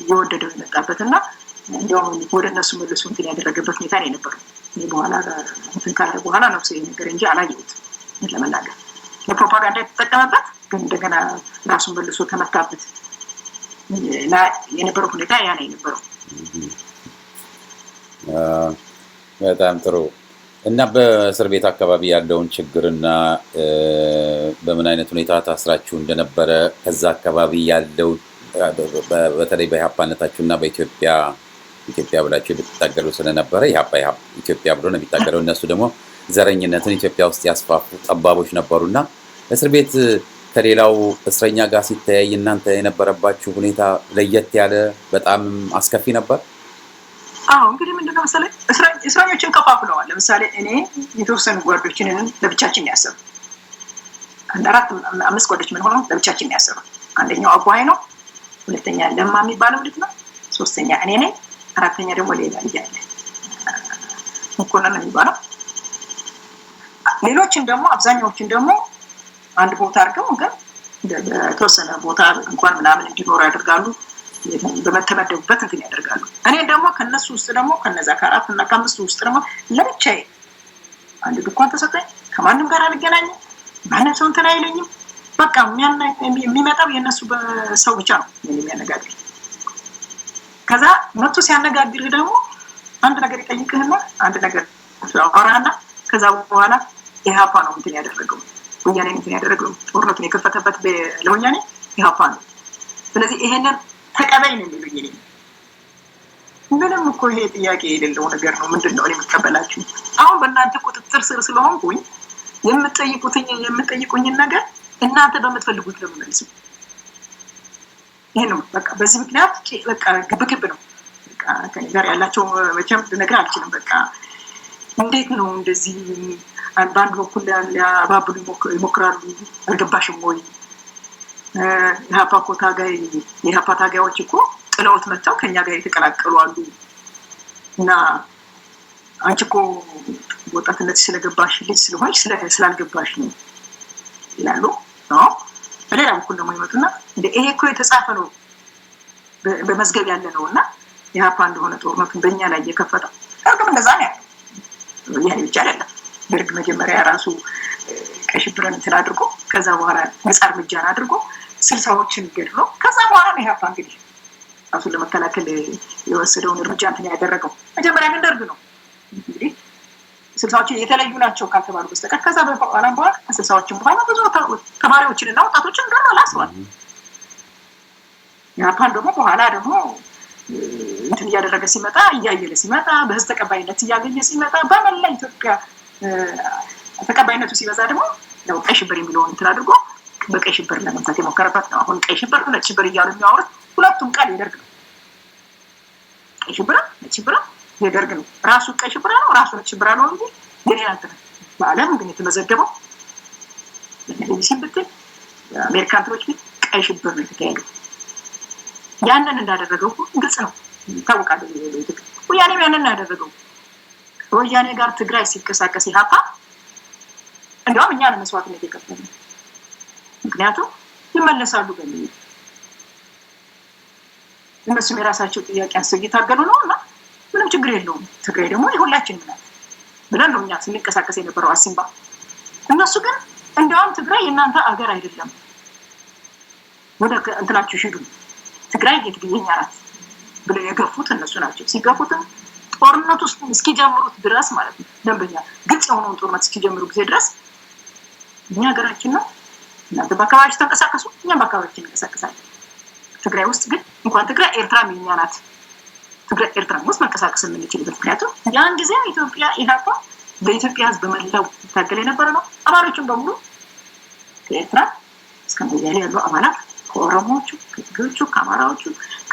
የወደደው የመጣበትና እንዲያውም ወደ እነሱ መልሶ እንትን ያደረገበት ሁኔታ ነው የነበረው። በኋላ እንትን ካለ በኋላ ነው ሰው ነገር እንጂ አላየሁትም ለመናገር። ለፕሮፓጋንዳ የተጠቀመበት ግን እንደገና ራሱን መልሶ ተመታበት እና የነበረው ሁኔታ ያ ነው የነበረው። በጣም ጥሩ። እና በእስር ቤት አካባቢ ያለውን ችግርና በምን አይነት ሁኔታ ታስራችሁ እንደነበረ ከዛ አካባቢ ያለው በተለይ በኢህአፓነታችሁና በኢትዮጵያ ብላችሁ የምትታገሉ ስለነበረ ኢትዮጵያ ብሎ ነው የሚታገለው። እነሱ ደግሞ ዘረኝነትን ኢትዮጵያ ውስጥ ያስፋፉ ጠባቦች ነበሩና እስር ቤት ከሌላው እስረኛ ጋር ሲተያይ እናንተ የነበረባችሁ ሁኔታ ለየት ያለ በጣም አስከፊ ነበር? አዎ እንግዲህ ምንድነው መሰለኝ እስረኞችን ከፋፍለዋል። ለምሳሌ እኔ የተወሰኑ ጓዶችን ለብቻችን ያሰሩ 4-5 ጓዶች ምን ሆነው ለብቻችን ያሰሩ። አንደኛው አጓይ ነው፣ ሁለተኛ ለማ የሚባለው ልጅ ነው፣ ሶስተኛ እኔ ነኝ፣ አራተኛ ደግሞ ሌላ ልጅ አለ መኮንን የሚባለው። ሌሎችን ደግሞ አብዛኛዎችን ደግሞ አንድ ቦታ አድርገው ግን በተወሰነ ቦታ እንኳን ምናምን እንዲኖሩ ያደርጋሉ። በመተመደቡበት እንትን ያደርጋሉ። እኔ ደግሞ ከነሱ ውስጥ ደግሞ ከነዛ ከ4 እና ከ5 ውስጥ ደግሞ ለብቻዬ አንድ ድንኳን ተሰጠኝ። ከማንም ጋር አልገናኝም፣ ማንም ሰው እንትን አይለኝም። በቃ የሚመጣው የነሱ ሰው ብቻ ነው የሚያነጋግረኝ። ከዛ መጥቶ ሲያነጋግርህ ደግሞ አንድ ነገር ይጠይቅህና አንድ ነገር አወራና ከዛ በኋላ ኢህአፓ ነው እንትን ያደረገው ወያኔ እንትን ያደረገው ጦርነቱን የከፈተበት ለወያኔ ኢህአፓ ነው። ስለዚህ ይሄንን ተቀበይ ነው የሚሉኝ እኔ ምንም እኮ ይሄ ጥያቄ የሌለው ነገር ነው። ምንድነው እኔ የምቀበላችሁ? አሁን በእናንተ ቁጥጥር ስር ስለሆንኩኝ የምትጠይቁኝን ነገር እናንተ በምትፈልጉት ነው የምመልሰው። ይሄ ነው በቃ። በዚህ ምክንያት በቃ ግብግብ ነው በቃ ከኔ ጋር ያላቸው መቼም ልነግርህ አልችልም። በቃ እንዴት ነው እንደዚህ በአንድ በኩል ሊያባብሉ ይሞክራሉ። አልገባሽም ወይ? የሀፓ እኮ የሀፓ ታጋዮች እኮ ጥለውት መጥተው ከኛ ጋር የተቀላቀሉ አሉ እና አንቺ እኮ ወጣትነት ስለገባሽ ልጅ ስለሆንሽ ስላልገባሽ ነው ይላሉ። በሌላ በኩል ደግሞ ይመጡና ይሄ እኮ የተጻፈ ነው በመዝገብ ያለ ነው እና የሀፓ እንደሆነ ጦርነቱን በእኛ ላይ እየከፈተው እርግም እንደዛ ነው ያለው። ያኔ ብቻ አይደለም ደርግ መጀመሪያ ራሱ ቀይ ሽብርን እንትን አድርጎ ከዛ በኋላ ነፃ እርምጃን አድርጎ 60ዎችን ገድሎ ከዛ በኋላ ነው የሀፓ እንግዲህ ራሱን ለመከላከል የወሰደውን እርምጃ እንትን ያደረገው። መጀመሪያ ግን ደርግ ነው እንግዲህ 60ዎቹ የተለዩ ናቸው ካልተባሉ በስተቀር ከዛ በኋላ ከ60ዎቹም በኋላ ብዙ ተማሪዎችንና ወጣቶችን ገድሏል፣ አስሯል። የሀፓን ደግሞ በኋላ ደግሞ እንትን እያደረገ ሲመጣ እያየለ ሲመጣ በህዝብ ተቀባይነት እያገኘ ሲመጣ በመላ ኢትዮጵያ ተቀባይነቱ ሲበዛ ደግሞ ያው ቀይ ሽብር የሚለውን እንትን አድርጎ በቀይ ሽብር ለመምታት የሞከረበት ነው። አሁን ቀይ ሽብር ነጭ ሽብር እያሉ የሚያወሩት ሁለቱም ቃል የደርግ ነው። ቀይ ሽብር ነጭ ሽብር የደርግ ነው። ራሱ ቀይ ሽብር ነው፣ ራሱ ነጭ ሽብር ነው እንጂ የሌላ እንትን በዓለም ግን የተመዘገበው በቴሌቪዥን ብትል አሜሪካን እንትኖች ግን ቀይ ሽብር ነው የተካሄደው። ያንን እንዳደረገው ግልጽ ነው፣ ይታወቃል። ወያኔም ያንን ያደረገው ወያኔ ጋር ትግራይ ሲንቀሳቀስ ኢህአፓ እንዲያውም እኛ ለመስዋዕትነት የከፈልን ምክንያቱም ይመለሳሉ በሚል እነሱም የራሳቸው ጥያቄ አንስተው እየታገሉ ነው እና ምንም ችግር የለውም። ትግራይ ደግሞ የሁላችንም ናት ብለን ነው እኛ ስንንቀሳቀስ የነበረው አሲምባ። እነሱ ግን እንዲያውም ትግራይ የእናንተ አገር አይደለም፣ ወደ እንትናችሁ ሂዱ፣ ትግራይ የኛ ናት ብለው የገፉት እነሱ ናቸው። ሲገፉትም ጦርነት ውስጥ እስኪጀምሩት ድረስ ማለት ነው ደንበኛ ግልጽ የሆነውን ጦርነት እስኪጀምሩ ጊዜ ድረስ እኛ ሀገራችን ነው፣ እናንተ በአካባቢያችሁ ተንቀሳቀሱ፣ እኛም በአካባቢያችን እንቀሳቀሳለን። ትግራይ ውስጥ ግን እንኳን ትግራይ ኤርትራም የኛ ናት፣ ትግራይ ኤርትራም ውስጥ መንቀሳቀስ የምንችልበት ምክንያቱም ያን ጊዜ ኢትዮጵያ ኢህአፓ በኢትዮጵያ ህዝብ በመላው ይታገል የነበረ ነው። አማሮቹም በሙሉ ከኤርትራ እስከ ሞያሌ ያሉ አባላት ከኦሮሞዎቹ፣ ከትግሬዎቹ፣ ከአማራዎቹ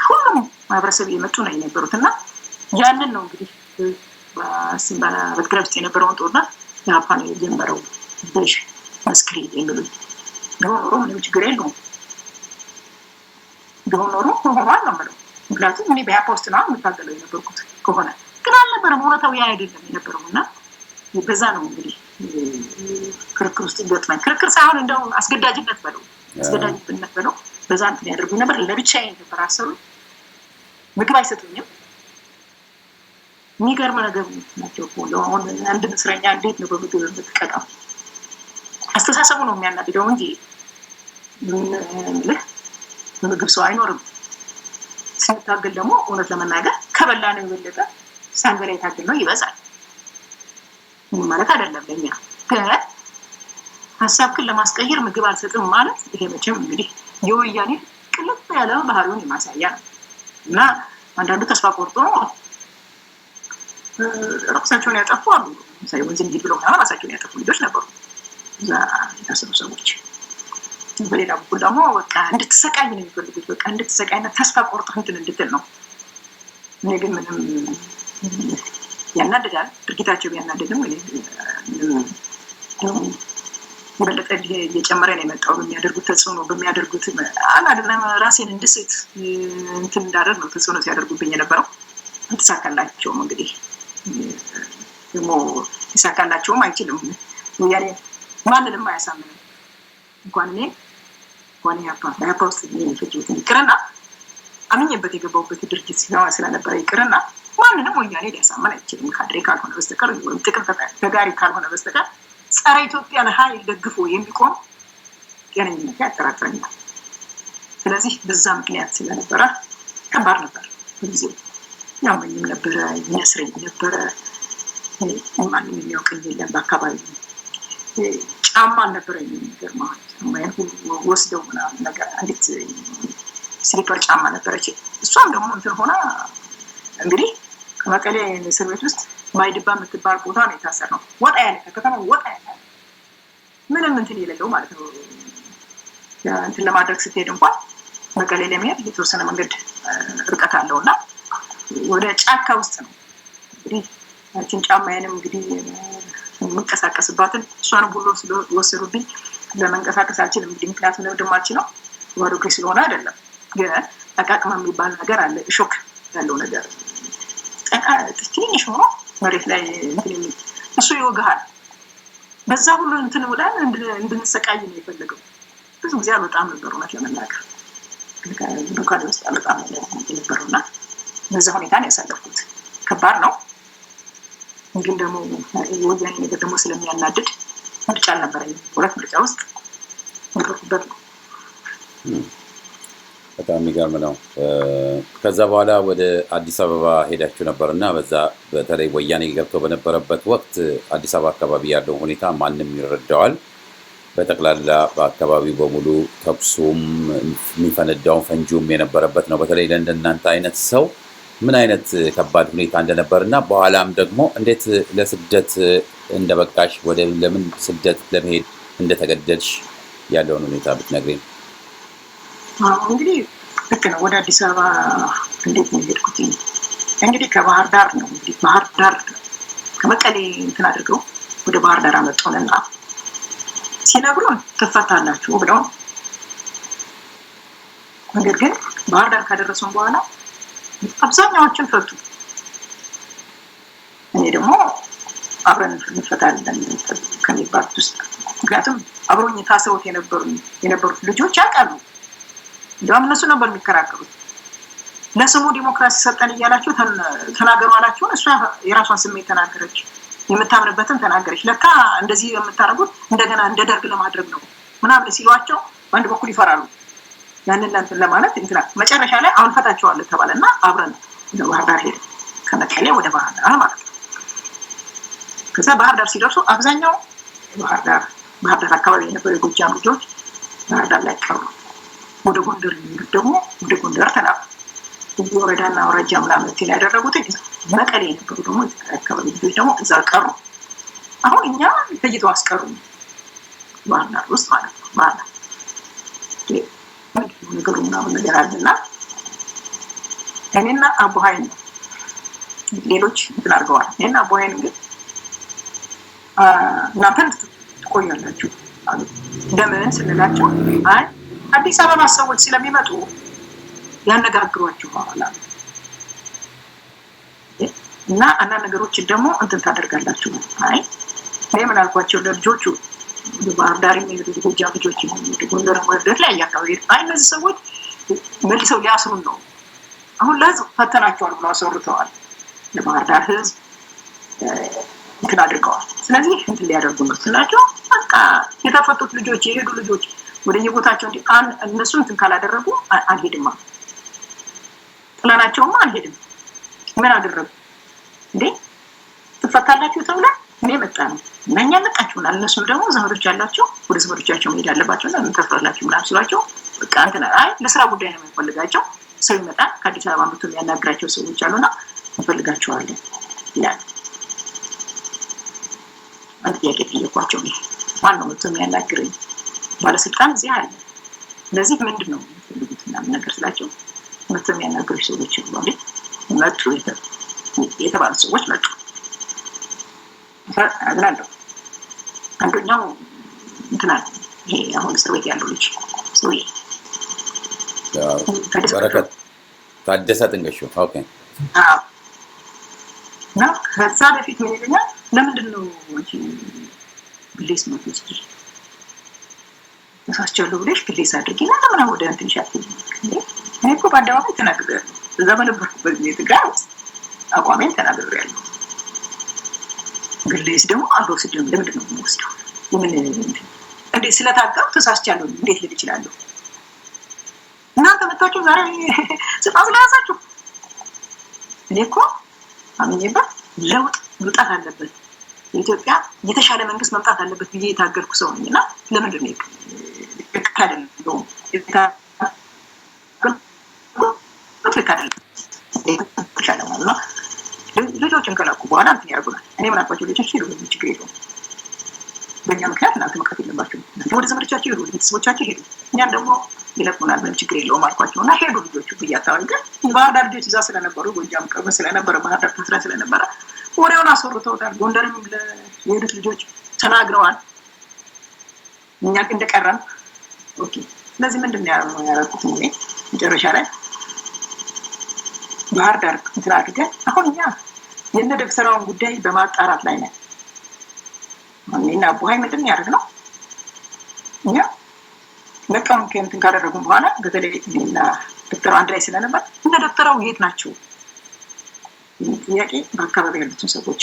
ከሁሉም ማህበረሰብ የመጡ ነው የነበሩት እና ያንን ነው እንግዲህ በሲምባ በትግራይ ውስጥ የነበረውን ጦርነት ኢህአፓ ነው የጀመረው ብለሽ መስክሪ የሚሉኝ ኖሮ ምንም ችግር የለውም። ኖሮ ሆኗል ነው የምለው። ምክንያቱም እኔ በኢህአፓ ውስጥ ነው የምታገለው የነበርኩት ከሆነ ግን አልነበረም፣ እውነታው ያ አይደለም የነበረው እና በዛ ነው እንግዲህ ክርክር ውስጥ ገጥመን ክርክር ሳይሆን እንደው አስገዳጅነት በለው በዛ እንትን ያደርጉኝ ነበር። ለብቻዬ ነበር አሰሩ፣ ምግብ አይሰጡኝም። የሚገርም ነገር ናቸው እኮ አሁን አንድ እስረኛ እንዴት ነው በምግብ የምትቀጣው? አስተሳሰቡ ነው የሚያናድደው እንጂ ምግብ ሰው አይኖርም። ስንታገል ደግሞ እውነት ለመናገር ከበላ ነው የበለጠ ሳንበላ የታገል ነው ይበዛል ማለት አይደለም። ለኛ ግን ሀሳብክን ለማስቀየር ምግብ አልሰጥም ማለት ይሄ መቼም እንግዲህ የወያኔ ቅልጥ ያለ ባህሪውን የማሳያ ነው እና አንዳንዱ ተስፋ ቆርጦ ራሳቸውን ያጠፉ አሉ። ለምሳሌ ወንዝ እንዲህ ብለው ራሳቸውን ያጠፉ ልጆች ነበሩ እዛ ያሰሩ ሰዎች። በሌላ በኩል ደግሞ በቃ እንድትሰቃይ ነው የሚፈልጉት። በቃ እንድትሰቃይና ተስፋ ቆርጠህ እንትን እንድትል ነው። እኔ ግን ምንም ያናድዳል ድርጊታቸው ቢያናድድም የበለጠ እየጨመረ ነው የመጣው በሚያደርጉት ተጽዕኖ በሚያደርጉት አላደለም ራሴን እንድስት እንትን እንዳደርግ ነው ተጽዕኖ ሲያደርጉብኝ የነበረው። አልተሳካላቸውም እንግዲህ ደግሞ ይሳካላቸውም አይችልም። ያኔ ማንንም አያሳምንም። እንኳን እኔ ኢህአፓ ውስጥ የሚፈጅበትን ይቅርና አምኜበት የገባሁበት ድርጅት ስለነበረ ይቅርና ማንንም ወያኔ ሊያሳምን አይችልም ካድሬ ካልሆነ በስተቀር ወይም ጥቅም ተጋሪ ካልሆነ በስተቀር ጸረ ኢትዮጵያ ለኃይል ደግፎ የሚቆም ጤነኝነት ያጠራጥረኛል። ስለዚህ በዛ ምክንያት ስለነበረ ከባድ ነበር ጊዜው ያመኝም ነበረ የሚያስረኝ ነበረ። ማንም የሚያውቀኝ የለም በአካባቢ። ጫማ አልነበረኝም የሚገርምህ ጫማዬን ሁሉ ወስደው ምናምን ነገር አንዲት ስሊፐር ጫማ ነበረች። እሷም ደግሞ እንትን ሆና እንግዲህ ከመቀሌ እስር ቤት ውስጥ ማይድባ የምትባል ቦታ ነው የታሰርነው። ወጣ ያለ ከከተማው ወጣ ያለ ምንም እንትን የሌለው ማለት ነው። እንትን ለማድረግ ስትሄድ እንኳን መቀሌ ለመሄድ የተወሰነ መንገድ ርቀት አለውና ወደ ጫካ ውስጥ ነው እንግዲህ ያችን ጫማዬንም እንግዲህ የምንቀሳቀስባትን እሷንም ሁሉ ወሰዱብኝ። ለመንቀሳቀስ አልችልም እንግዲህ ምክንያቱም ለምንድን አልችለው ባዶ እግሬ ስለሆነ አይደለም። ግን ጠቃቅማ የሚባል ነገር አለ እሾክ ያለው ነገር ትንሽ ሆኖ መሬት ላይ እሱ ይወጋሃል። በዛ ሁሉ እንትን ብለን እንድንሰቃይ ነው የፈለገው። ብዙ ጊዜ አልወጣም ነበር እውነት ለመናገር ዱካን ውስጥ አልወጣም ነበርና በዛ ሁኔታ ነው ያሳለፍኩት። ከባድ ነው ግን ደግሞ ወያኔ ነገር ደግሞ ስለሚያናድድ ምርጫ አልነበረኝም። ሁለት ምርጫ ውስጥ ነበርኩበት ነው። በጣም የሚገርም ነው። ከዛ በኋላ ወደ አዲስ አበባ ሄዳችሁ ነበርና በዛ በተለይ ወያኔ ገብቶ በነበረበት ወቅት አዲስ አበባ አካባቢ ያለው ሁኔታ ማንም ይረዳዋል። በጠቅላላ በአካባቢው በሙሉ ተኩሱም የሚፈነዳውን ፈንጂውም የነበረበት ነው። በተለይ ለእንደናንተ አይነት ሰው ምን አይነት ከባድ ሁኔታ እንደነበርና በኋላም ደግሞ እንዴት ለስደት እንደበቃሽ ወደ ለምን ስደት ለመሄድ እንደተገደድሽ ያለውን ሁኔታ ብትነግሪኝ። እንግዲህ ልክ ነው። ወደ አዲስ አበባ እንዴት ነው የሄድኩት? እንግዲህ ከባህር ዳር ነው እንግዲህ ባህር ዳር ከመቀሌ እንትን አድርገው ወደ ባህር ዳር አመጡንና ሲነግሩን ትፈታላችሁ ብለው ነገር ግን ባህር ዳር ካደረሱን በኋላ አብዛኛዎችን ፈቱ። እኔ ደግሞ አብረን እንፈታለን ከሚባሉት ውስጥ ምክንያቱም አብሮኝ ታስረውት የነበሩት ልጆች ያውቃሉ። እንደውም እነሱ ነበር የሚከራከሩት። ለስሙ ዲሞክራሲ ሰጠን እያላችሁ ተናገሩ አላችሁ። እሷ የራሷን ስሜት ተናገረች፣ የምታምንበትን ተናገረች። ለካ እንደዚህ የምታደርጉት እንደገና እንደ ደርግ ለማድረግ ነው ምናምን ሲሏቸው በአንድ በኩል ይፈራሉ። ያንን እንትን ለማለት እንትና መጨረሻ ላይ አሁን ፈታቸዋለሁ ተባለና አብረን ወደ ባህር ዳር ሄድን። ከመቀሌ ወደ ባህር ዳር ማለት ነው። ከዛ ባህር ዳር ሲደርሱ አብዛኛው ባህር ዳር አካባቢ የነበሩ የጎጃም ልጆች ባህር ዳር ላይ ቀሩ። ወደ ጎንደር የሚሄዱት ደግሞ ወደ ጎንደር ተላኩ። ወረዳና አውራጃ ምናምን እንትን ያደረጉት መቀሌ የነበሩ ደግሞ አካባቢ ልጆች ደግሞ እዛ ቀሩ። አሁን እኛ ተይተው አስቀሩ ባህር ዳር ውስጥ ማለት ነው። ባህር ዳር ነገሩ ምናምን ነገር አለና እኔና አቡሃይን ሌሎች እንትን አድርገዋል። እኔና አቡሃይን ግን እናንተን ትቆያላችሁ አሉ። ለምን ስንላቸው አይ አዲስ አበባ ሰዎች ስለሚመጡ ያነጋግሯችኋል እና አንዳንድ ነገሮችን ደግሞ እንትን ታደርጋላችሁ። አይ እኔ ምን አልኳቸው ለልጆቹ ባህር ዳር የሚሄዱ ጎጃም ልጆች የሚሄዱ ጎንደር ወረዳ ላይ ያካባቢ አይ እነዚህ ሰዎች መልሰው ሊያስሩን ነው። አሁን ለህዝብ ፈተናቸዋል ብለው አስወርተዋል። ለባህር ዳር ህዝብ እንትን አድርገዋል። ስለዚህ እንትን ሊያደርጉ ነው ስላቸው በቃ የተፈቱት ልጆች የሄዱ ልጆች ወደ የቦታቸው እንዲ እነሱ እንትን ካላደረጉ አንሄድም አሉ። ጥላናቸውማ አንሄድም። ምን አደረጉ እንዴ? ትፈታላችሁ ተብላ እኔ መጣ ነው እና እኛ መጣችሁናል። እነሱም ደግሞ ዘመዶች ያላቸው ወደ ዘመዶቻቸው መሄድ አለባቸው እና ምን ተፈራላችሁ ምናምን ስሏቸው በቃ እንትን አይ ለስራ ጉዳይ ነው የሚፈልጋቸው ሰው ይመጣል ከአዲስ አበባ መጥቶ የሚያናግራቸው ሰዎች አሉና እንፈልጋቸዋለን ይላል። አንድ ጥያቄ ጠየኳቸው። ማነው መጥቶ የሚያናግረኝ? ባለስልጣን እዚህ አለ። ስለዚህ ምንድን ነው የሚፈልጉት ምናምን ነገር ስላቸው መጥቶ የሚያናግሩ ሰዎች ይባሉ መጡ። የተባሉ ሰዎች መጡ። አግናለሁ አንደኛው እንትና ይሄ አሁን እስር ቤት ያለው ልጅ ሰውዬ በረከት ታደሰ ጥንገሹ። ኦኬ እና ከዛ በፊት ምን ይለኛል፣ ለምንድን ነው አንቺ ግሌስ ነው ትስኪ ተሳስቻለሁ ብለሽ ግሌስ አድርጊና ለምን ወደ እንትን ሻት እኔ እኮ በአደባባይ ተናግሬያለሁ። እዛ በነበርኩበት ጊዜ ጋር አቋሜን ተናግሬያለሁ። ግሌስ ደግሞ አብሮ ስድም ለምንድን ነው የምወስደው? ምን እንዴ ስለታገሩ ተሳስቻለሁ እንዴት ልል እችላለሁ? እናንተ መጣችሁ ዛሬ ስጣ ስለያዛችሁ እኔ እኮ አምኜበት ለውጥ መምጣት አለበት የኢትዮጵያ የተሻለ መንግስት መምጣት አለበት ብዬ የታገልኩ ሰው ነኝና ለምንድን ነው የካደለው ልጆችን ከላኩ በኋላ እንትን ያደርጉናል። እኔ ምን አልኳቸው ልጆች ሄዱ ችግር የለውም በእኛ ምክንያት እናንተ መቅረት የለባችሁም እናንተ ወደ ዘመዶቻችሁ ሄዱ ወደ ቤተሰቦቻችሁ ሄዱ እኛን ደግሞ ይለቁናል ምንም ችግር የለውም አልኳቸው እና ሄዱ ልጆቹ ብያታዋል። ግን ባህር ዳር ልጆች እዛ ስለነበሩ ጎጃም ቅርብ ስለነበረ ባህር ዳር ታስራ ስለነበረ ወሬውን አስወርተውታል። ጎንደርም ለሄዱት ልጆች ተናግረዋል እኛ እንደቀረን ኦኬ። ስለዚህ ምንድን ነው ያደረኩት እኔ መጨረሻ ላይ ባህር ዳር እንትን አድርገን አሁን እኛ የእነ ደብተራውን ጉዳይ በማጣራት ላይ ነን። እኔና አቡሀይ ምንድን ያደረግነው እኛ ለቀውን ከእንትን ካደረጉን በኋላ በተለይ እኔና ደብተራው አንድ ላይ ስለነበር እነ ደብተራው የት ናቸው ጥያቄ በአካባቢ ያሉትን ሰዎች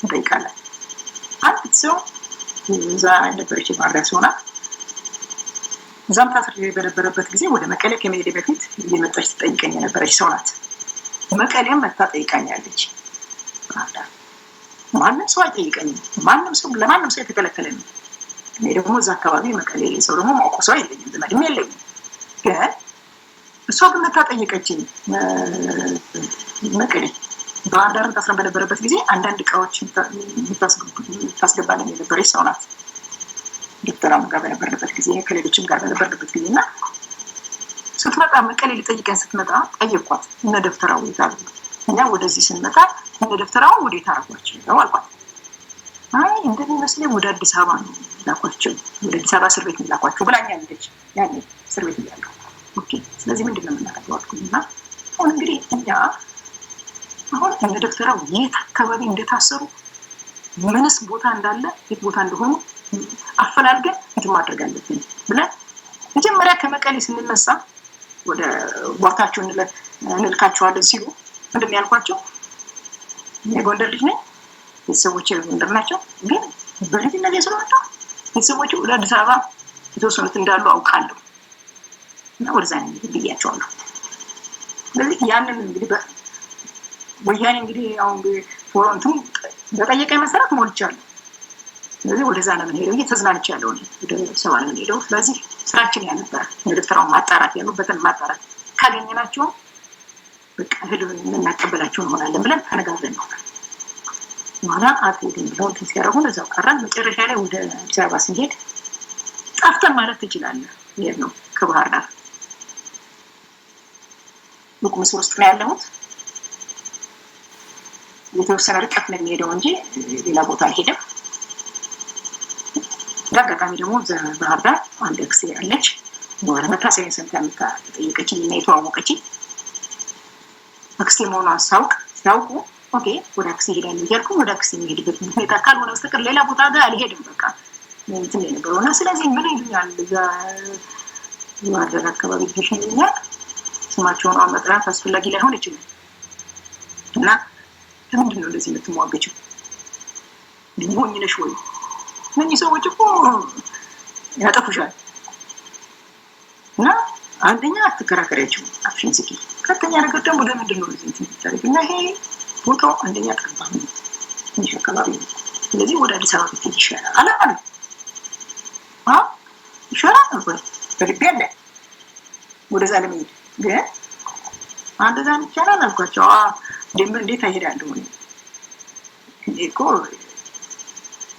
እንጠይቃለን። አንድ ሰው እዛ ነበረች ባህር ዳር ሲሆና እዛም ታስሬ በነበረበት ጊዜ ወደ መቀሌ ከመሄዴ በፊት እየመጣች ትጠይቀኝ የነበረች ሰው ናት። መቀሌም መታ ጠይቃኛለች። ማንም ሰው አይጠይቀኝም። ማንም ሰው ለማንም ሰው የተከለከለ ነው። እኔ ደግሞ እዛ አካባቢ መቀሌ ሰው ደግሞ ማውቀው ሰው የለኝም፣ ዘመድም የለኝም። ግን እሷ ግን መታ ጠይቀችኝ። መቀሌ ባህር ዳርን ታስረን በነበረበት ጊዜ አንዳንድ እቃዎች ታስገባለን የነበረች ሰው ናት። ዶክተራም ጋር በነበረበት ጊዜ ከሌሎችም ጋር በነበረበት ጊዜ እና ስትመጣ መቀሌ ልጠይቀን ስትመጣ ጠየኳት እነ ደብተራው ይታሉ እኛ ወደዚህ ስንመጣ እነ ደብተራው ወዴት አደረጓቸው ነው አልኳት። አይ እንደሚመስለኝ ወደ አዲስ አበባ ነው ላኳቸው፣ ወደ አዲስ አበባ እስር ቤት ላኳቸው ብላኛለች። ያኔ እስር ቤት እያለሁ ኦኬ። ስለዚህ ምንድን ነው የምናደርገው አልኩኝና አሁን እንግዲህ እኛ አሁን እነ ደብተራው የት አካባቢ እንደታሰሩ ምንስ ቦታ እንዳለ የት ቦታ እንደሆኑ አፈላልገን እንትን ማድረግ አለብን ብለን መጀመሪያ ከመቀሌ ስንነሳ ወደ ቦታቸው እንልካቸዋለን ሲሉ ምንድን ነው ያልኳቸው? የጎንደር ልጅ ነኝ፣ ቤተሰቦቼ ጎንደር ናቸው። ግን በልጅነት ስለመጣሁ ቤተሰቦቼ ወደ አዲስ አበባ የተወሰኑት እንዳሉ አውቃለሁ እና ወደዛ ብያቸዋለሁ። ስለዚህ ያንን እንግዲህ ወያኔ እንግዲህ አሁን ፎረንቱም በጠየቀኝ መሰረት ሞልቻለሁ። ስለዚህ ወደዛ ነው የምንሄደው እየተዝናንቻለሁ ወደ ሰባ ነው የምንሄደው። ስለዚህ ስራችን ያነበረ የደብተራውን ማጣራት ያሉበትን ማጣራት ካገኘናቸው በቃ ህልውን የምናቀበላቸው እንሆናለን ብለን ተነጋግረን ነው በኋላ አትሄድም ብለው እንትን ሲያደርጉን እዛው ቀረን። መጨረሻ ላይ ወደ አዲስ አበባ ስንሄድ ጠፍተን ማለት ትችላለህ ይሄድ ነው ከባህር ዳር ሉቅ ምስር ውስጥ ነው ያለሁት። የተወሰነ ርቀት ነው የሚሄደው እንጂ ሌላ ቦታ አልሄድም። በአጋጣሚ ደግሞ ባህር ዳር አንድ አክስቴ ያለች ወደ መታሰቢያ ሰንታ ጠየቀችኝ እና የተዋወቀችኝ አክስቴ መሆኗን ሲያውቁ ኦኬ ወደ አክስቴ ሄዳለሁ እያልኩ ወደ አክስቴ የሚሄድበት ሁኔታ ካልሆነ በስተቀር ሌላ ቦታ ጋር አልሄድም። በቃ እንትን የነበረው እና ስለዚህ ምን ይሉኛል እዛ ባህር ዳር አካባቢ ልጆች ይሉኛል። ስማቸውን መጥራት አስፈላጊ ላይሆን ይችላል እና ለምንድን ነው እንደዚህ የምትሟገችው? ሞኝ ነሽ ወይ? እነዚህ ሰዎች እኮ ያጠፉሻል እና አንደኛ አትከራከሪያቸው፣ አፍሽን ዝጊ። ሁለተኛ ነገር ደግሞ ለምንድን ነው እንደዚህ እንትን የምታደርጊው? እና ይሄ ቦታው አንደኛ ጠባብ ነው፣ ትንሽ አካባቢ ነው። ስለዚህ ወደ አዲስ አበባ ብትሄጂ ይሻላል አሉ። ይሻላል ነበር በልቤ አለ ወደዛ ለመሄድ። ግን አንደዛ ይቻላል አልኳቸው። እንዴት እሄዳለሁ እኔ እኮ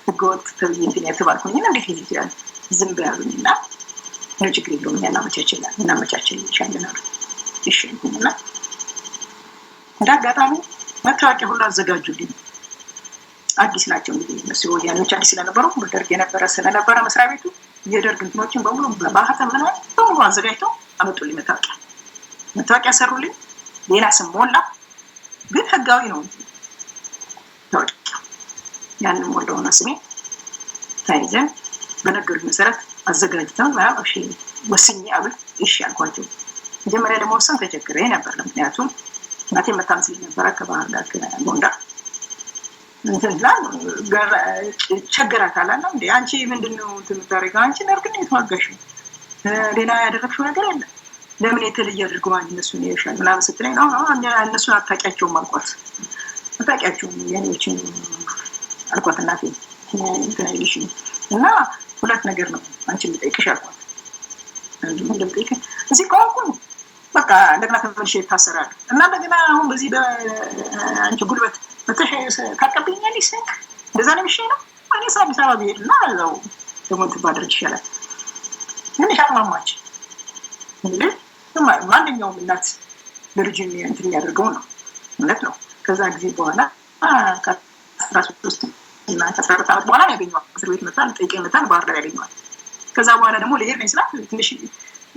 ህገወጥ ተብዬ እንትን የተባልኩኝ እንዴት ሊሄድ ይችላል? ዝም ብያሉኝና ነው ችግር የለውም እናመቻችል ይቻላል አሉ። እሺ እና እንደ አጋጣሚ መታወቂያ ሁሉ አዘጋጁልኝ። አዲስ ናቸው እንግዲህ እነሱ ወያኔዎች አዲስ ስለነበሩ በደርግ የነበረ ስለነበረ መስሪያ ቤቱ የደርግ እንትኖችን በሙሉ በማህተም ምናምን በሙሉ አዘጋጅተው አመጡልኝ። መታወቂያ ሰሩልኝ። ሌላ ስም ሞላ፣ ግን ህጋዊ ነው ታወቂያ። ያንን ሞላውና ስሜ ታይዘን በነገሩኝ መሰረት አዘጋጅተን እሺ ወስኜ አብል እሺ አልኳቸው። መጀመሪያ ደግሞ ወሰን ተቸግሬ ነበር። ምክንያቱም እናቴ መታም ስለነበረ ከባህር ዳር ጎንደር እንትን ላል ቸገራታል አለ። እንዴ አንቺ ምንድነው የምታደርጊው? አንቺ ነርግን የተዋጋሽው ሌላ ያደረግሽው ነገር የለም። ለምን የተለየ አድርገዋል እነሱን ይሻል ምናምን ስትለኝ ነው እነሱን አታውቂያቸውም አልኳት። አታውቂያቸውም የኔዎችን አልኳት። እናቴ እንትን አይልሽም እና ሁለት ነገር ነው አንቺ የምጠይቅሽ አልኳት። እንደምጠይቅሽ እዚህ ከሆንኩ በቃ እንደገና ተመልሼ ይታሰራል እና እንደገና አሁን በዚህ በአንቺ ጉልበት ታቀብኛለሽ ስንቅ እንደዛ ነው የሚሻለው። እኔ አዲስ አበባ ብሄድና እዛው ደግሞ ትባደርግ ይሻላል። ምን ያማማች ማንኛውም እናት ለልጅ እንትን የሚያደርገው ነው እውነት ነው። ከዛ ጊዜ በኋላ ከ13 እና ከ14 ዓመት በኋላ ያገኘዋል። እስር ቤት መጣን ጠይቄ መጣን ባህር ዳር ያገኘዋል። ከዛ በኋላ ደግሞ ልሄድ ነው ስላት ትንሽ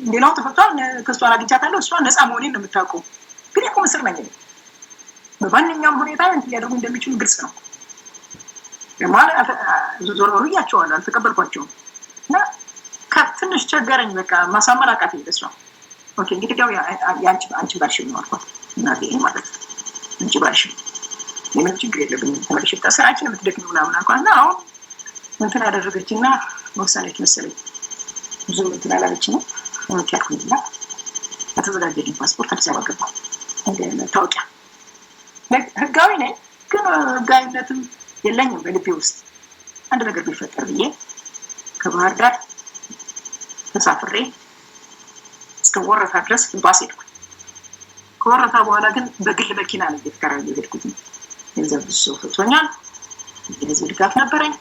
ሌላው ተፈቷል ከሷን አግኝቻታለሁ። እሷ ነፃ መሆኔን ነው የምታውቀው። ግን እኮ ምስር ነኝ በማንኛውም ሁኔታ እንትን ሊያደርጉ እንደሚችሉ ግልጽ ነው። ማለት ዞር ዞር እያቸዋለሁ አልተቀበልኳቸውም እና ትንሽ ቸገረኝ። በቃ ማሳመን አቃተኝ ለሷ። ኦኬ እንግዲህ ያው አንቺ ባልሽ ነው አልኳት። እናቴ ማለት አንቺ ባልሽ የምን ችግር የለብኝም ተመልሼ ስራችን የምትደክሚው ምናምን አልኳት። እና አሁን እንትን አደረገችና ወሰነች መሰለኝ ብዙ እንትን አላለችኝም። ያልኩኝና በተዘጋጀልኝ ፓስፖርት አዲስ አበባ ገባሁ። መታወቂያ ህጋዊ ነኝ ግን ህጋዊነትም የለኝም በልቤ ውስጥ አንድ ነገር ቢፈጠር ብዬ ከባህር ዳር ተሳፍሬ እስከ ወረታ ድረስ ባስ ሄድኩ። ከወረታ በኋላ ግን በግል መኪና ነው እየተከራየሁ ሄድኩት። ገንዘብ ብዙ ሰው ሰጥቶኛል። የህዝብ ድጋፍ ነበረኝ።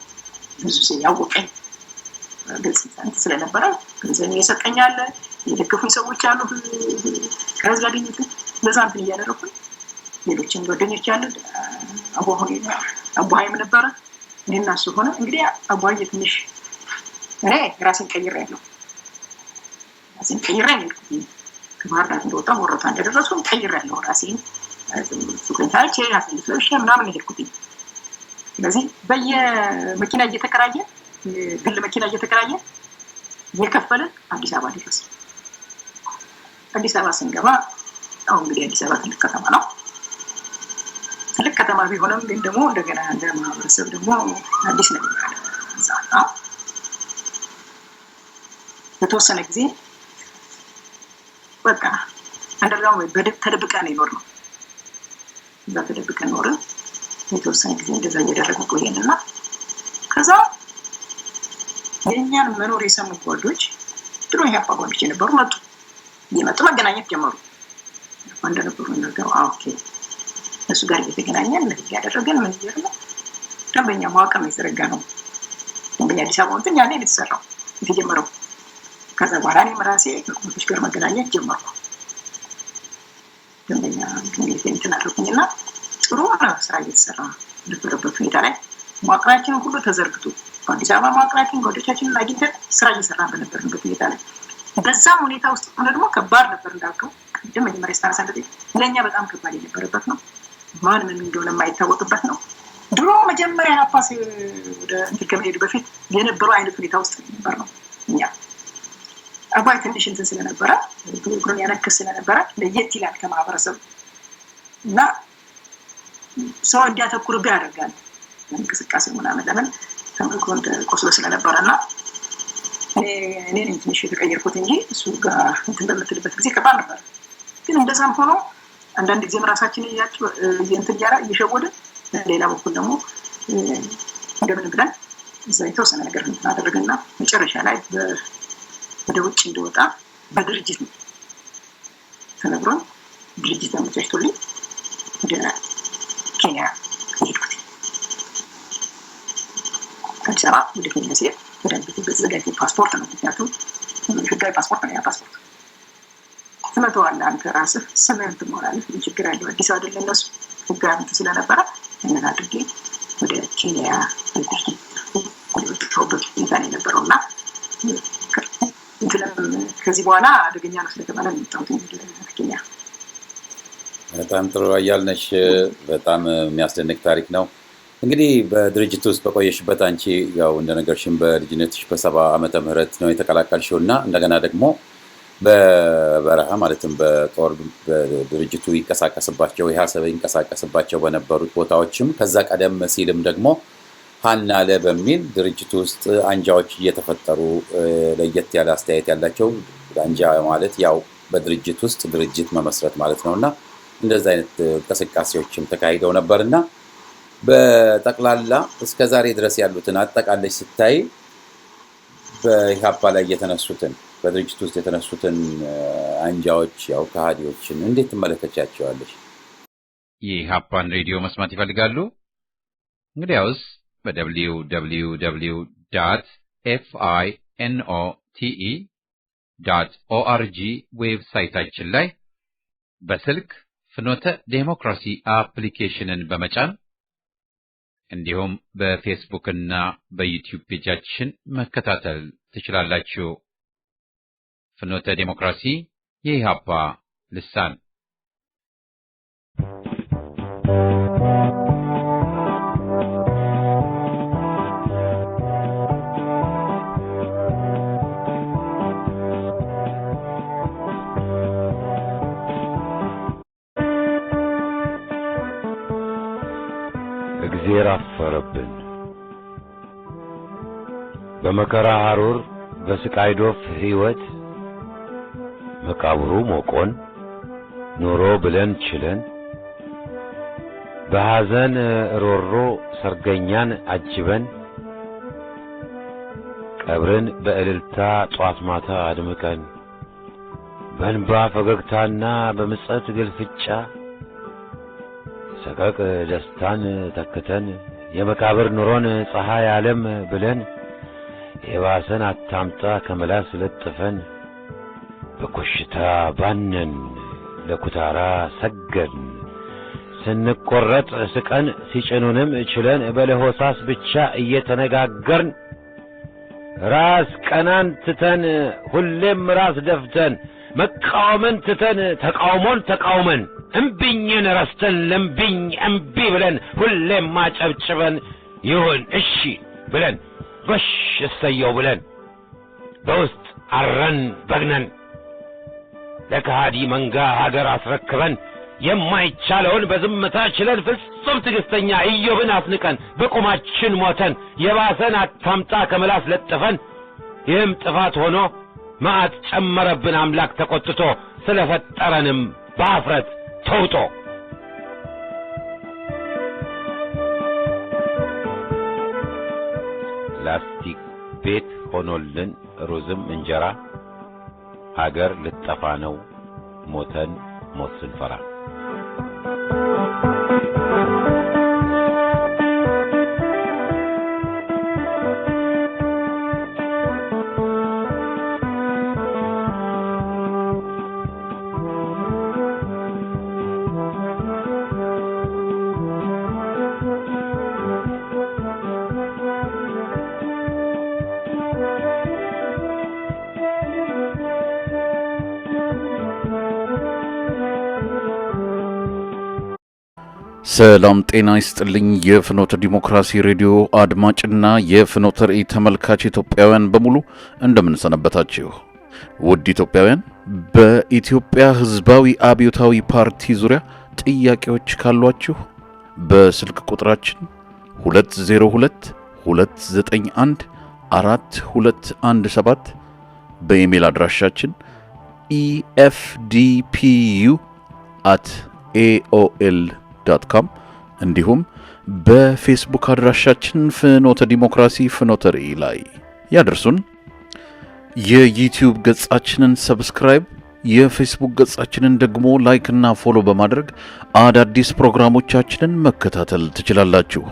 ብዙ ሰው ያወቀኝ ግልጽ ስለነበረ ገንዘብ እየሰጠኛል። የደገፉኝ ሰዎች አሉ ከህዝብ ያገኙት በዛ እንትን እያደረኩኝ ሌሎችን ጓደኞች ያሉ አቡሀይም ነበረ እኔና እሱ ሆነ። እንግዲህ አቡሀይ ትንሽ እኔ ራሴን ቀይሬያለሁ። ራሴን ቀይሬያለሁ ከባህር ዳር እንደወጣ ወረታ እንደደረስኩ ቀይሬያለሁ ራሴን ሱቅንታቼ አሰልፈሽ ምናምን ሄድኩኝ። ስለዚህ በየመኪና እየተከራየ ግል መኪና እየተከራየ የከፈልን አዲስ አበባ ደረስ። አዲስ አበባ ስንገባ አሁን እንግዲህ አዲስ አበባ ትልቅ ከተማ ነው። ትልቅ ከተማ ቢሆንም ግን ደግሞ እንደገና እንደ ማህበረሰብ ደግሞ አዲስ ነገር አለ። በተወሰነ ጊዜ በቃ አንደኛው ተደብቀን ይኖር ነው። እዛ ተደብቀን ኖርን የተወሰነ ጊዜ እንደዛ እያደረግን ቆየንና ከዛ የእኛን መኖር የሰሙ ጓዶች ድሮ ያፋ ጓዶች የነበሩ መጡ። እየመጡ መገናኘት ጀመሩ። እንደነበሩ ነገሩ ኦኬ እሱ ጋር እየተገናኘን ምን እያደረገን ምን እያደረገ ደንበኛ መዋቅር ነው የዘረጋ ነው። ደንበኛ አዲስ አበባ እንትን ያኔ የተሰራው የተጀመረው። ከዛ በኋላ እኔም ራሴ ከጓዶች ጋር መገናኘት ጀመርኩ። ደንበኛ እንትን አደረኩኝና ጥሩ ስራ እየተሰራ ነበረበት ሁኔታ ላይ መዋቅራችንን ሁሉ ተዘርግቶ በአዲስ አበባ መዋቅራችን ጓዶቻችንን አግኝተን ስራ እየሰራን በነበርንበት ሁኔታ ላይ በዛም ሁኔታ ውስጥ ሆነ ደግሞ ከባድ ነበር እንዳልከው ቅድም መጀመሪያ ስታነሳለት ለእኛ በጣም ከባድ የነበረበት ነው። ማን ምን እንደሆነ የማይታወቅበት ነው። ድሮ መጀመሪያ አፓስ ወደ እንትን ከመሄዱ በፊት የነበረው አይነት ሁኔታ ውስጥ ነበር ነው። እኛ አባይ ትንሽ እንትን ስለነበረ ግሩን ያነክስ ስለነበረ ለየት ይላል ከማህበረሰብ እና ሰው እንዲያተኩርብህ ያደርጋል እንቅስቃሴ ምናምን ለምን ተመልኮ ቆስሎ ስለነበረ እና እኔ ትንሽ የተቀየርኩት እንጂ እሱ ጋር እንትን በምትልበት ጊዜ ከባድ ነበር። ግን እንደዛም ሆኖ አንዳንድ ጊዜም ራሳችንን እንትን እየሸወድን ሌላ በኩል ደግሞ እንደምን ብለን እዛ የተወሰነ ነገር እንትን አደረግንና መጨረሻ ላይ ወደ ውጭ እንደወጣ በድርጅት ነው ተነግሮን ድርጅት አመቻችቶልኝ ወደ ኬንያ ሄድኩት። ከአዲስ አበባ ወደ ኬንያ ሲሄድ በደንብ በተዘጋጀ ፓስፖርት ነው። ምክንያቱም ህጋዊ ፓስፖርት ነው። ያ ፓስፖርት ትመተዋለህ አንተ ራስህ ስምህን ትሞላለህ። ችግር ያለው አዲስ አይደለ እነሱ ህጋዊ እንትን ስለነበረ እነዛ አድርጌ ወደ ኬንያ ወደበት ሁኔታ ነው የነበረው እና ከዚህ በኋላ አደገኛ ነው ስለተባለ የሚታወት ኬንያ። በጣም ጥሩ አያልነሽ፣ በጣም የሚያስደንቅ ታሪክ ነው። እንግዲህ በድርጅት ውስጥ በቆየሽበት አንቺ ያው እንደነገርሽን በልጅነትሽ በ70 ዓመተ ምህረት ነው የተቀላቀልሽው እና እንደገና ደግሞ በበረሃ ማለትም በጦር ድርጅቱ ይንቀሳቀስባቸው ኢህአሰብ ይንቀሳቀስባቸው በነበሩት ቦታዎችም ከዛ ቀደም ሲልም ደግሞ ሀናለ በሚል ድርጅቱ ውስጥ አንጃዎች እየተፈጠሩ ለየት ያለ አስተያየት ያላቸው አንጃ ማለት ያው በድርጅት ውስጥ ድርጅት መመስረት ማለት ነውና እንደዚህ አይነት እንቅስቃሴዎችም ተካሂደው ነበርና በጠቅላላ እስከ ዛሬ ድረስ ያሉትን አጠቃላይ ስታይ በኢህአፓ ላይ የተነሱትን በድርጅት ውስጥ የተነሱትን አንጃዎች ያው ከሃዲዎችን እንዴት ትመለከቻቸዋለሽ? የኢህአፓን ሬዲዮ መስማት ይፈልጋሉ? እንግዲያውስ www.finote.org ዌብሳይታችን ላይ በስልክ ፍኖተ ዴሞክራሲ አፕሊኬሽንን በመጫን እንዲሁም በፌስቡክ እና በዩቲዩብ ፔጃችን መከታተል ትችላላችሁ። ፍኖተ ዴሞክራሲ የኢህአፓ ልሳን። እግዚአብሔር አፈረብን። በመከራ ሐሩር በስቃይ ዶፍ ሕይወት መቃብሩ ሞቆን ኑሮ ብለን ችለን በሐዘን ሮሮ ሰርገኛን አጅበን ቀብርን በእልልታ ጧት ማታ አድምቀን በእንባ ፈገግታና በምጸት ግልፍጫ ሰቀቅ ደስታን ተክተን የመቃብር ኑሮን ፀሐይ ዓለም ብለን የባሰን አታምጣ ከመላስ ለጥፈን በኮሽታ ባነን ለኩታራ ሰገድን ስንቆረጥ ስቀን ሲጭኑንም ችለን በለሆሳስ ብቻ እየተነጋገርን ራስ ቀናን ትተን ሁሌም ራስ ደፍተን መቃወምን ትተን ተቃውሞን ተቃውመን እምቢኝን ረስተን ለምቢኝ እምቢ ብለን ሁሌም ማጨብጭበን ይሁን እሺ ብለን ጎሽ እሰየው ብለን በውስጥ አረን በግነን ለከሃዲ መንጋ ሀገር አስረክበን የማይቻለውን በዝምታ ችለን ፍጹም ትዕግስተኛ ኢዮብን አስንቀን በቁማችን ሞተን የባሰን አታምጣ ከመላስ ለጥፈን ይህም ጥፋት ሆኖ መዓት ጨመረብን አምላክ ተቆጥቶ ስለፈጠረንም በአፍረት ተውጦ ላስቲክ ቤት ሆኖልን ሩዝም እንጀራ ሀገር ልጠፋ ነው ሞተን ሞት ስንፈራ ሰላም ጤና ይስጥልኝ። የፍኖተ ዲሞክራሲ ሬዲዮ አድማጭና የፍኖተ ራእይ ተመልካች ኢትዮጵያውያን በሙሉ እንደምንሰነበታችሁ። ውድ ኢትዮጵያውያን፣ በኢትዮጵያ ሕዝባዊ አብዮታዊ ፓርቲ ዙሪያ ጥያቄዎች ካሏችሁ በስልክ ቁጥራችን 202-291-4217 በኢሜል አድራሻችን efdpu@aol.com እንዲሁም በፌስቡክ አድራሻችን ፍኖተ ዲሞክራሲ ፍኖተ ራእይ ላይ ያደርሱን። የዩቲዩብ ገጻችንን ሰብስክራይብ፣ የፌስቡክ ገጻችንን ደግሞ ላይክ እና ፎሎ በማድረግ አዳዲስ ፕሮግራሞቻችንን መከታተል ትችላላችሁ።